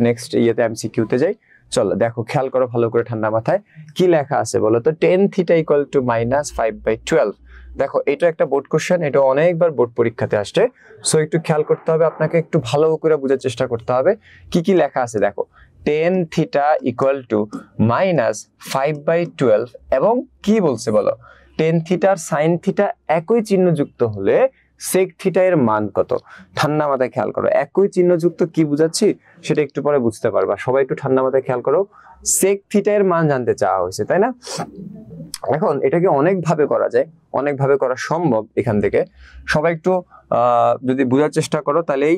নেক্সট ইয়েতে এমসিকিউতে যাই চলো দেখো খেয়াল করো ভালো করে ঠান্ডা মাথায় কি লেখা আছে বলো তো tan θ = -5/12 দেখো এটা একটা বোর্ড কোশ্চেন এটা অনেকবার বোর্ড পরীক্ষাতে আসছে সো একটু খেয়াল করতে হবে আপনাকে একটু ভালো করে বোঝার চেষ্টা করতে হবে কি লেখা আছে দেখো tan θ = -5/12 এবং কি বলছে বলো tan θ আর sin θ একই চিহ্ন যুক্ত হলে সেক থিটা এর মান কত। ঠান্ডা মাথায় খেয়াল করো, একই চিহ্নযুক্ত কি বুঝাচ্ছি সেটা একটু পরে বুঝতে পারবা। সবাই একটু ঠান্ডা মাথায় খেয়াল করো, সেক থিটা এর মান জানতে চাওয়া হয়েছে, তাই না? এখন এটাকে অনেকভাবে করা যায়, অনেকভাবে করা সম্ভব। এখান থেকে সবাই একটু যদি বোঝার চেষ্টা করো তাহলেই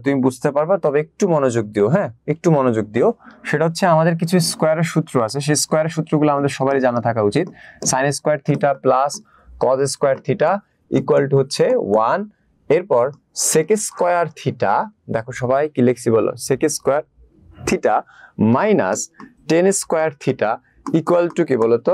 তুমি বুঝতে পারবা। তবে একটু মনোযোগ দিও, হ্যাঁ একটু মনোযোগ দিও। সেটা হচ্ছে আমাদের কিছু স্কোয়ারের সূত্র আছে, সেই স্কোয়ারের সূত্রগুলো আমাদের সবারই জানা থাকা উচিত। Sine square theta plus cos square theta equal to হচ্ছে 1। এরপর সেক স্কোয়ার থিটা, দেখো সবাই কি লিখছি বলো, sec square theta minus tan square theta equal to কি বলতো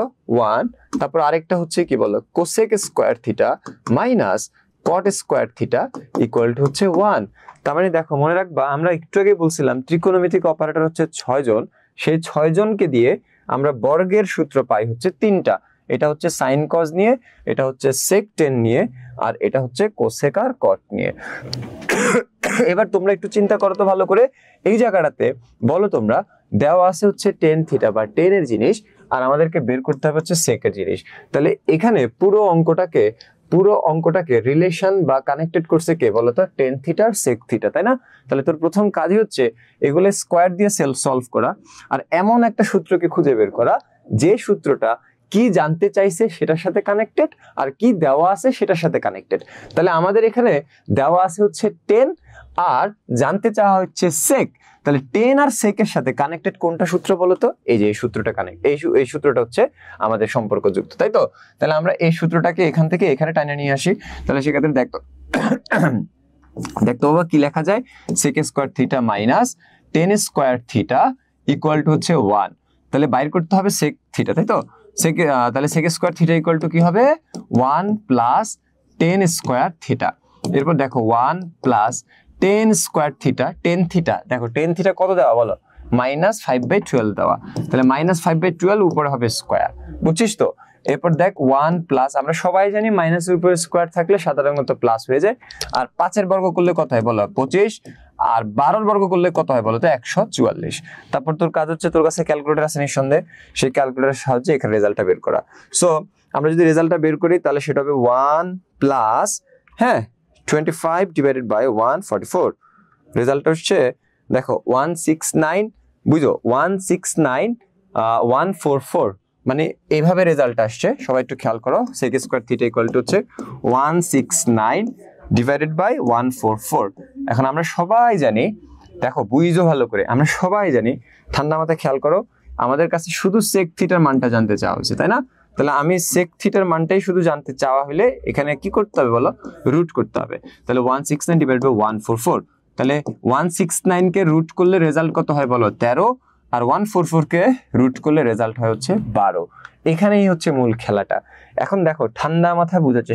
1। তারপর আরেকটা হচ্ছে কি বলো, cosec square theta minus cot square theta equal to হচ্ছে 1। তার মানে দেখো মনে রাখবা, আমরা একটু আগে বলছিলাম ত্রিকোণমিতিক অপারেটর হচ্ছে 6 জন, সেই 6 জনকে দিয়ে আমরা বর্গের সূত্র পাই হচ্ছে 3টা। এটা হচ্ছে সাইন কজ নিয়ে, এটা হচ্ছে সেক টেন নিয়ে, আর এটা হচ্ছে কোসেক আর কট নিয়ে। এবার তোমরা একটু চিন্তা করো তো ভালো করে, এই জায়গাটাতে বলো তোমরা দেওয়া আছে হচ্ছে টেন থিটা বা টেনের জিনিস, আর আমাদেরকে বের করতে হবে হচ্ছে সেকের জিনিস। তাহলে এখানে পুরো অঙ্কটাকে রিলেশন বা কানেক্টেড করছে কে বলতো, টেন থিটা আর সেক থিটা, তাই না? তাহলে তোর প্রথম কাজই হচ্ছে এগুলো স্কোয়ার দিয়ে সলভ করা, আর এমন একটা সূত্রকে খুঁজে বের করা যে সূত্রটা কি জানতে চাইছে সেটার সাথে কানেক্টেড, আর কি দেওয়া আছে সেটার সাথে কানেক্টেড। তাহলে আমাদের এখানে দেওয়া আছে হচ্ছে টেন, আর জানতে চাওয়া হচ্ছে সেক। তাহলে টেন আর সেকের সাথে কানেক্টেড কোনটা সূত্র বলতো, এই যে এই সূত্রটা কানেক্ট, এই সূত্রটা হচ্ছে আমাদের সম্পর্কযুক্ত, তাই তো? তাহলে আমরা এই সূত্রটাকে এখান থেকে এখানে টানে নিয়ে আসি। তাহলে সেক্ষেত্রে দেখতো বাবা কি লেখা যায়, sec square theta minus tan square theta equal to হচ্ছে 1। তাহলে বাইর করতে হবে সেক থিটা, তাই তো? তাহলে sec square theta equal to কি হবে, 1 প্লাস টেন স্কোয়ার থিটা। এরপর দেখো 1 plus ten square theta, tan theta দেখো, টেন থিটা কত দেওয়া বলো, -5/12 দেওয়া। তাহলে -5/12 উপরে হবে স্কোয়ার, বুঝছিস তো? এরপর দেখ 1 প্লাস, আমরা সবাই জানি মাইনাসের উপরে স্কোয়ার থাকলে সাধারণত প্লাস হয়ে যায়। আর 5-এর বর্গ করলে কত হয় বলো, 25। আর 12-এর বর্গ করলে কত হয় বলো তো, 144। তারপর তোর কাজ হচ্ছে, তোর কাছে ক্যালকুলেটর আছে নিঃসন্দেহে, সেই ক্যালকুলেটরের সাহায্যে এখানে রেজাল্টটা বের করা। সো আমরা যদি রেজাল্টটা বের করি তাহলে সেটা হবে 1 প্লাস 25 ডিভাইডেড বাই 144। রেজাল্টটা হচ্ছে দেখো 169, বুঝো 169,144, মানে এইভাবে রেজাল্ট আসছে। সবাই একটু খেয়াল করো, sec square theta equal to হচ্ছে 169 ডিভাইডেড বাই 144। এখন আমরা সবাই জানি, দেখো বুঝো ভালো করে, আমরা সবাই জানি, ঠান্ডা মাথায় খেয়াল করো, আমাদের কাছে শুধু সেক থিটার মানটা জানতে চাওয়া হয়েছে, তাই না? তাহলে আমি সেক থিটার মানটাই শুধু জানতে চাওয়া হলে এখানে কি করতে হবে বলো, রুট করতে হবে। তাহলে 169 ডিভাইড বাই 144, তাহলে 169 কে রুট করলে রেজাল্ট কত হয় বলো, 13। আর 144 কে রুট করলে রেজাল্ট হয় হচ্ছে 12। এখানেই হচ্ছে মূল খেলাটা। এখন দেখো ঠান্ডা মাথায় বোঝার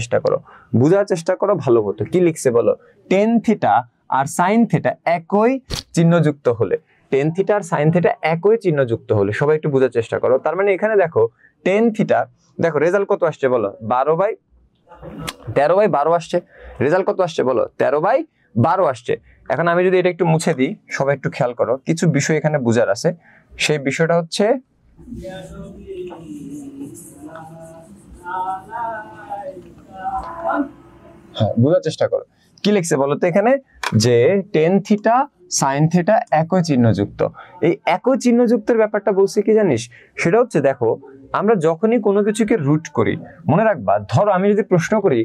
চেষ্টা করো ভালো মতো। কি লিখছে বলো, টেন থিটা আর সাইন থিটা একই চিহ্নযুক্ত হলে, টেন থিটা আর সাইন থিটা একই চিহ্নযুক্ত হলে, সবাই একটু বোঝার চেষ্টা করো। তার মানে এখানে দেখো টেন থিটা, দেখো রেজাল্ট কত আসছে বলো, 13/12 আসছে। রেজাল্ট কত আসছে বলো, 13/12 আসছে। এখন আমি যদি এটা একটু মুছে দিই, সবাই একটু খেয়াল করো, কিছু বিষয় এখানে বোঝার আছে। সেই বিষয়টা হচ্ছে, বোঝার চেষ্টা করো কি লিখছে বলো তো এখানে, যে টেন থিটা সাইন থিটা একই চিহ্নযুক্ত। এই একই চিহ্নযুক্তের ব্যাপারটা বলছে কি জানিস, সেটা হচ্ছে দেখো আমরা যখনই কোনো কিছুকে রুট করি, মনে রাখবা, ধরো আমি যদি প্রশ্ন করি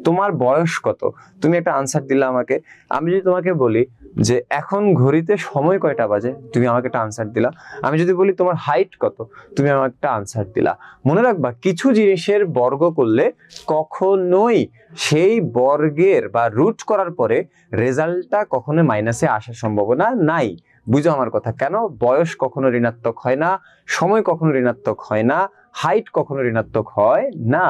তোমার বয়স কত, তুমি একটা আনসার দিলা আমাকে। আমি যদি তোমাকে বলি যে এখন ঘড়িতে সময় কয়টা বাজে, তুমি আমাকে একটা আনসার দিলা। আমি যদি বলি তোমার হাইট কত, তুমি আমাকে একটা আনসার দিলা। মনে রাখবা, কিছু জিনিসের বর্গ করলে কখনোই সেই বর্গের বা রুট করার পরে রেজাল্টটা কখনো মাইনাসে আসার সম্ভাবনা নাই। বুঝো আমার কথা, কেন? বয়স কখনো ঋণাত্মক হয় না, সময় কখনো ঋণাত্মক হয় না, হাইট কখনো ঋণাত্মক হয় না।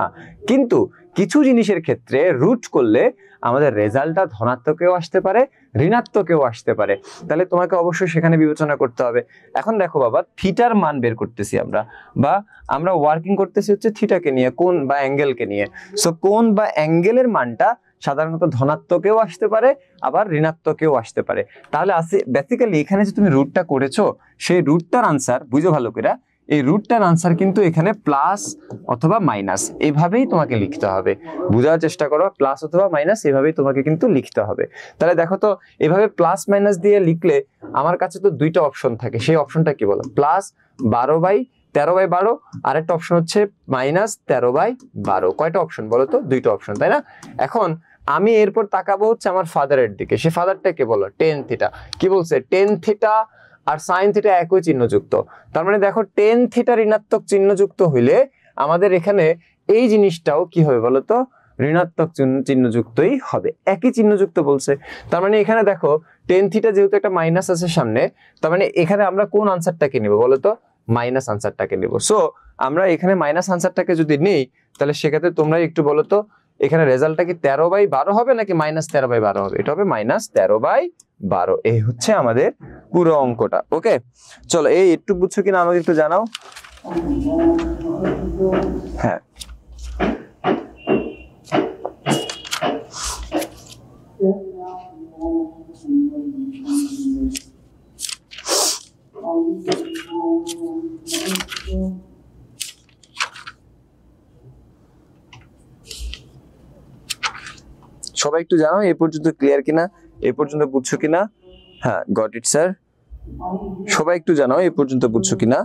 কিন্তু কিছু জিনিসের ক্ষেত্রে রুট করলে আমাদের রেজাল্টটা ধনাত্মকেও আসতে পারে, ঋণাত্মকেও আসতে পারে। তাহলে তোমাকে অবশ্যই সেখানে বিবেচনা করতে হবে। এখন দেখো বাবা, থিটার মান বের করতেছি আমরা, বা আমরা ওয়ার্কিং করতেছি হচ্ছে থিটাকে নিয়ে, কোণ বা অ্যাঙ্গেলকে নিয়ে। সো কোণ বা অ্যাঙ্গেলের মানটা সাধারণত ধনাত্মকেও আসতে পারে, আবার ঋণাত্মকেও আসতে পারে। তাহলে বেসিক্যালি এখানে যে তুমি রুটটা করেছো, সেই রুটটার আনসার বুঝো ভালো করে, এই রুটটার আনসার কিন্তু এখানে প্লাস অথবা মাইনাস এভাবেই তোমাকে লিখতে হবে। বোঝার চেষ্টা করো, প্লাস অথবা মাইনাস এভাবেই তোমাকে কিন্তু লিখতে হবে। তাহলে দেখো তো এভাবে প্লাস মাইনাস দিয়ে লিখলে আমার কাছে তো দুইটা অপশন থাকে, সেই অপশনটা কি বলো? প্লাস 12/13/12, আরেকটা অপশন হচ্ছে মাইনাস 13/12। কয়টা অপশন বলো তো? দুইটা অপশন, তাই না? এখন আমি এরপর তাকাবো হচ্ছে আমার ফাদারের দিকে। সে ফাদারটাকে বলো টেন থিটা। কি বলছে? টেন থিটা আর সাইন থিটা একই চিহ্নযুক্ত। তার মানে দেখো টেন থিটা ঋণাত্মক চিহ্নযুক্ত হইলে আমাদের এখানে এই জিনিসটাও কি হবে বলো তো? ঋণাত্মক চিহ্নযুক্তই হবে, একই চিহ্নযুক্ত বলছে। তার মানে এখানে দেখো টেন থিটা যেহেতু একটা মাইনাস আছে সামনে, তার মানে এখানে আমরা কোন আনসারটাকে নিব বলো তো? মাইনাস আনসারটাকে নিব। সো আমরা এখানে মাইনাস আনসারটাকে যদি নেই তাহলে সেক্ষেত্রে তোমরা একটু বলো তো এখানে রেজাল্টটা কি 13/12 হবে নাকি মাইনাস 13/12 হবে? এটা হবে মাইনাস 13/12। এই হচ্ছে আমাদের পুরো অঙ্কটা। ওকে, চলো এই একটু বুঝছো কিনা আমাকে একটু জানাও। হ্যাঁ, সবাই একটু জানাও এ পর্যন্ত ক্লিয়ার কিনা, এ পর্যন্ত বুঝছো কিনা? হ্যাঁ, গট ইট স্যার। সবাই একটু জানাও এ পর্যন্ত বুঝছো কিনা,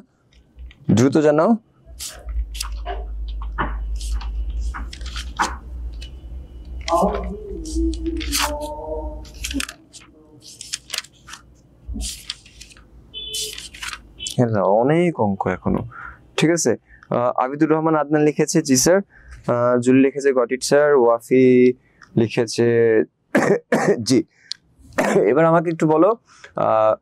দ্রুত জানাও। অনেক অঙ্ক এখনো, ঠিক আছে। আবিদুর রহমান আদনান লিখেছে জি স্যার। জুলি লিখেছে গট ইট স্যার। ওয়াফি লিখেছে জি। এবার আমাকে একটু বলো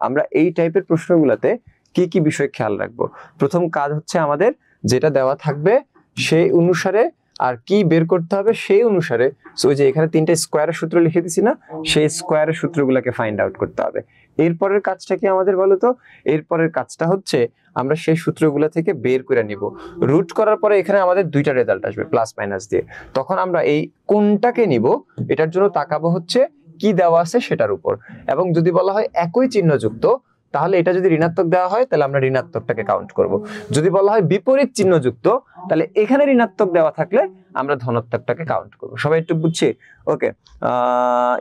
আমরা এই টাইপের প্রশ্নগুলোতে কি কি বিষয় খেয়াল রাখবো? প্রথম কাজ হচ্ছে আমাদের যেটা দেওয়া থাকবে সেই অনুসারে আর কি বের করতে হবে সেই অনুসারে। ওই যে এখানে 3টা স্কোয়ারের সূত্র লিখে দিছি না, সেই স্কোয়ারের সূত্রগুলোকে ফাইন্ড আউট করতে হবে। এরপরের কাজটা কি আমাদের বলো তো? এরপরের কাজটা হচ্ছে আমরা সেই সূত্রগুলো থেকে বের করে নিব। রুট করার পরে এখানে আমাদের দুইটা রেজাল্ট আসবে প্লাস মাইনাস দিয়ে। তখন আমরা এই কোনটাকে নিব এটার জন্য তাকাবো হচ্ছে কি দেওয়া আছে সেটার উপর। এবং যদি বলা হয় একই চিহ্নযুক্ত তাহলে এটা যদি ঋণাত্মক দেওয়া হয় তাহলে আমরা ঋণাত্মকটাকে কাউন্ট করব। যদি বলা হয় বিপরীত চিহ্নযুক্ত তাহলে এখানে ঋণাত্মক দেওয়া থাকলে আমরা ধনাত্মকটাকে কাউন্ট করব। সবাই একটু বুঝছি? ওকে,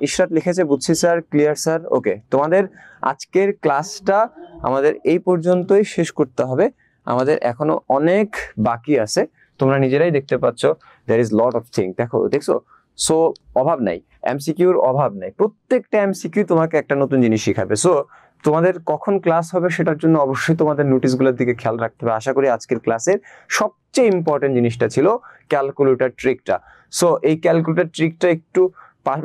ইশরাত লিখেছে বুঝছি স্যার, ক্লিয়ার স্যার। ওকে, তোমাদের আজকের ক্লাসটা আমাদের এই পর্যন্তই শেষ করতে হবে। আমাদের এখনো অনেক বাকি আছে, তোমরা নিজেরাই দেখতে পাচ্ছ there is lot of thing। দেখছো? সো অভাব নাই, এমসিকিউর অভাব নাই। প্রত্যেকটা এমসিকিউ তোমাকে একটা নতুন জিনিস শিখাবে। সো তোমাদের কখন ক্লাস হবে সেটার জন্য অবশ্যই তোমাদের নোটিশগুলোর দিকে খেয়াল রাখতে হবে। আশা করি আজকের ক্লাসের সবচেয়ে ইম্পর্টেন্ট জিনিসটা ছিল ক্যালকুলেটর ট্রিকটা। সো এই ক্যালকুলেটর ট্রিকটা একটু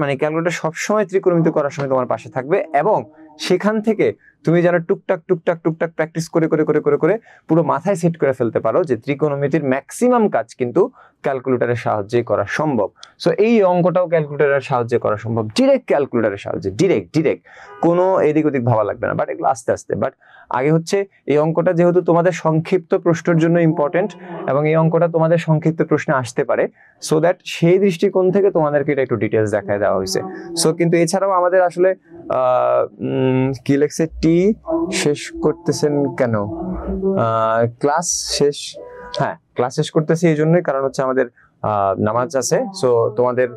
মানে ক্যালকুলেটর সবসময় ত্রিকোণমিতি করার সময় তোমার পাশে থাকবে এবং সেখান থেকে তুমি যেন টুকটাক টুকটাক টুকটাক প্র্যাকটিস করে করে করে করে করে পুরো মাথায় সেট করে ফেলতে পারো যে ত্রিকোণমিতির ম্যাক্সিমাম কাজ কিন্তু ক্যালকুলেটরের সাহায্যে করা সম্ভব। সো এই অঙ্কটাও ক্যালকুলেটরের সাহায্যে করা সম্ভব, ডিরেক্ট ক্যালকুলেটরের সাহায্যে, ডিরেক্ট কোনো এদিক ওদিক ভাবা লাগবে না। বাট এগুলো আস্তে আস্তে। বাট আগে হচ্ছে এই অঙ্কটা যেহেতু তোমাদের সংক্ষিপ্ত প্রশ্নের জন্য ইম্পর্টেন্ট এবং এই অঙ্কটা তোমাদের সংক্ষিপ্ত প্রশ্নে আসতে পারে, সো দ্যাট সেই দৃষ্টিকোণ থেকে তোমাদেরকে এটা একটু ডিটেলস দেখায় দেওয়া হয়েছে। সো কিন্তু এছাড়াও আমাদের আসলে কি লেখছে টি শেষ করতেছেন কেন? ক্লাস শেষ, হ্যাঁ ক্লাস শেষ করতেছি এই জন্যই, কারণ হচ্ছে আমাদের নামাজ আছে। সো তোমাদের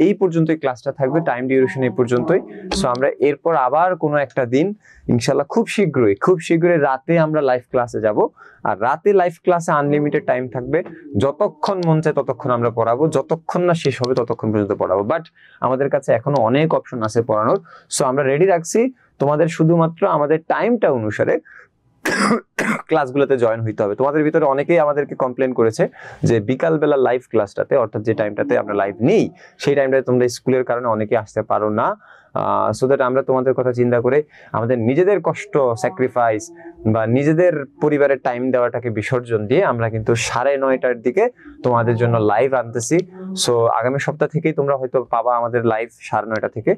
এই পর্যন্তই ক্লাসটা থাকবে, টাইম ডিউরেশন এই পর্যন্তই। সো আমরা এরপর আবার কোনো একটা দিন ইনশাল্লাহ খুব শীঘ্রই রাতে আমরা লাইভ ক্লাসে যাব। আর রাতে লাইভ ক্লাসে আনলিমিটেড টাইম থাকবে, যতক্ষণ মন চায় ততক্ষণ আমরা পড়াবো, যতক্ষণ না শেষ হবে ততক্ষণ পর্যন্ত পড়াবো। বাট আমাদের কাছে এখনো অনেক অপশন আছে পড়ানোর। সো আমরা রেডি রাখছি তোমাদের শুধুমাত্র আমাদের টাইমটা অনুসারে ক্লাসগুলোতে জয়েন হইতে হবে। তোমাদের ভিতরে অনেকেই আমাদেরকে কমপ্লেন করেছে যে বিকালবেলা লাইভ ক্লাসটাতে, অর্থাৎ যে টাইমটাতে আমরা লাইভ নেই সেই টাইমটাতে তোমরা স্কুলের কারণে অনেকে আসতে পারো না। সো দ্যাট আমরা তোমাদের কথা চিন্তা করে আমাদের নিজেদের কষ্ট স্যাক্রিফাইস বা নিজেদের পরিবারের টাইম দেওয়াটাকে বিসর্জন দিয়ে আমরা কিন্তু 9:30টার দিকে তোমাদের জন্য লাইভ আনতেছি। সো আগামী সপ্তাহ থেকেই তোমরা হয়তো পাবা আমাদের লাইভ 9:30 থেকে।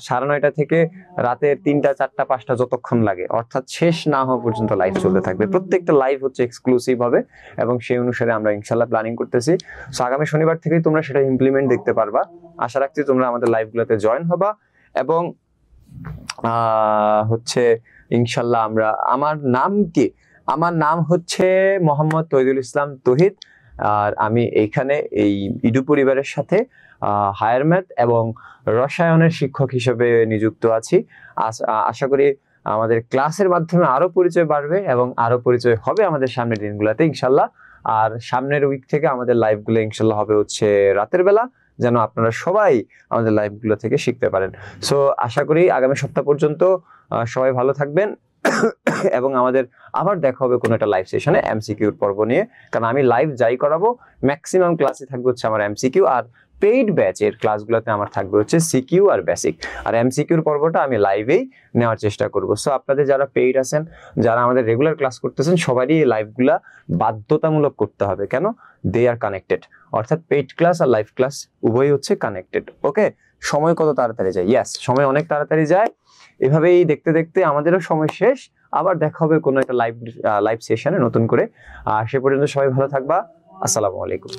9:30 থেকে রাতের 3টা 4টা 5টা যতক্ষণ লাগে, অর্থাৎ শেষ না হওয়া পর্যন্ত লাইভ চলতে থাকবে। প্রত্যেকটা লাইভ হচ্ছে এক্সক্লুসিভ হবে এবং সেই অনুসারে আমরা ইনশাল্লাহ প্ল্যানিং করতেছি। সো আগামী শনিবার থেকেই তোমরা সেটা ইমপ্লিমেন্ট দেখতে পারবা। আশা রাখছি তোমরা আমাদের লাইভগুলোতে জয়েন হবা এবং হচ্ছে ইনশাল্লাহ আমরা, আমার নাম কি আমার নাম হচ্ছে মোহাম্মদ তৌহিদুল ইসলাম তৌহিদ, আর আমি এইখানে এই ইডু পরিবারের সাথে হায়ার ম্যাথ এবং রসায়নের শিক্ষক হিসেবে নিযুক্ত আছি। আশা করি আমাদের ক্লাসের মাধ্যমে আরো পরিচয় বাড়বে এবং আরো পরিচয় হবে আমাদের সামনের দিনগুলোতে ইনশাল্লাহ। আর সামনের উইক থেকে আমাদের লাইভগুলো ইনশাল্লাহ হবে হচ্ছে রাতের বেলা, যেন আপনারা সবাই আমাদের লাইভগুলো থেকে শিখতে পারেন। সো আশা করি আগামী সপ্তাহ পর্যন্ত সবাই ভালো থাকবেন এবং আমাদের আবার দেখা হবে কোনো একটা লাইভ সেশনে এমসিকিউর পর্ব নিয়ে। কারণ আমি লাইভ যাই করাবো ম্যাক্সিমাম ক্লাসে থাকবে হচ্ছে আমার এমসিকিউ, আর পেইড ব্যাচের ক্লাসগুলোতে আমার থাকবে হচ্ছে সিকিউ আর বেসিক। আর এমসিকিউর পর্বটা আমি লাইভেই নেওয়ার চেষ্টা করব। সো আপনাদের যারা পেইড আছেন, যারা আমাদের রেগুলার ক্লাস করতেছেন, সবারই এই লাইভগুলা বাধ্যতামূলক করতে হবে। কেন? দে আর কানেক্টেড, অর্থাৎ পেইড ক্লাস আর লাইভ ক্লাস উভয়ই হচ্ছে কানেক্টেড। ওকে, সময় কত তাড়াতাড়ি যায়! ইয়েস, সময় অনেক তাড়াতাড়ি যায়। এভাবেই দেখতে দেখতে আমাদেরও সময় শেষ। আবার দেখা হবে কোনো একটা লাইভ সেশনে নতুন করে। আর সে পর্যন্ত সবাই ভালো থাকবা। আসসালামু আলাইকুম।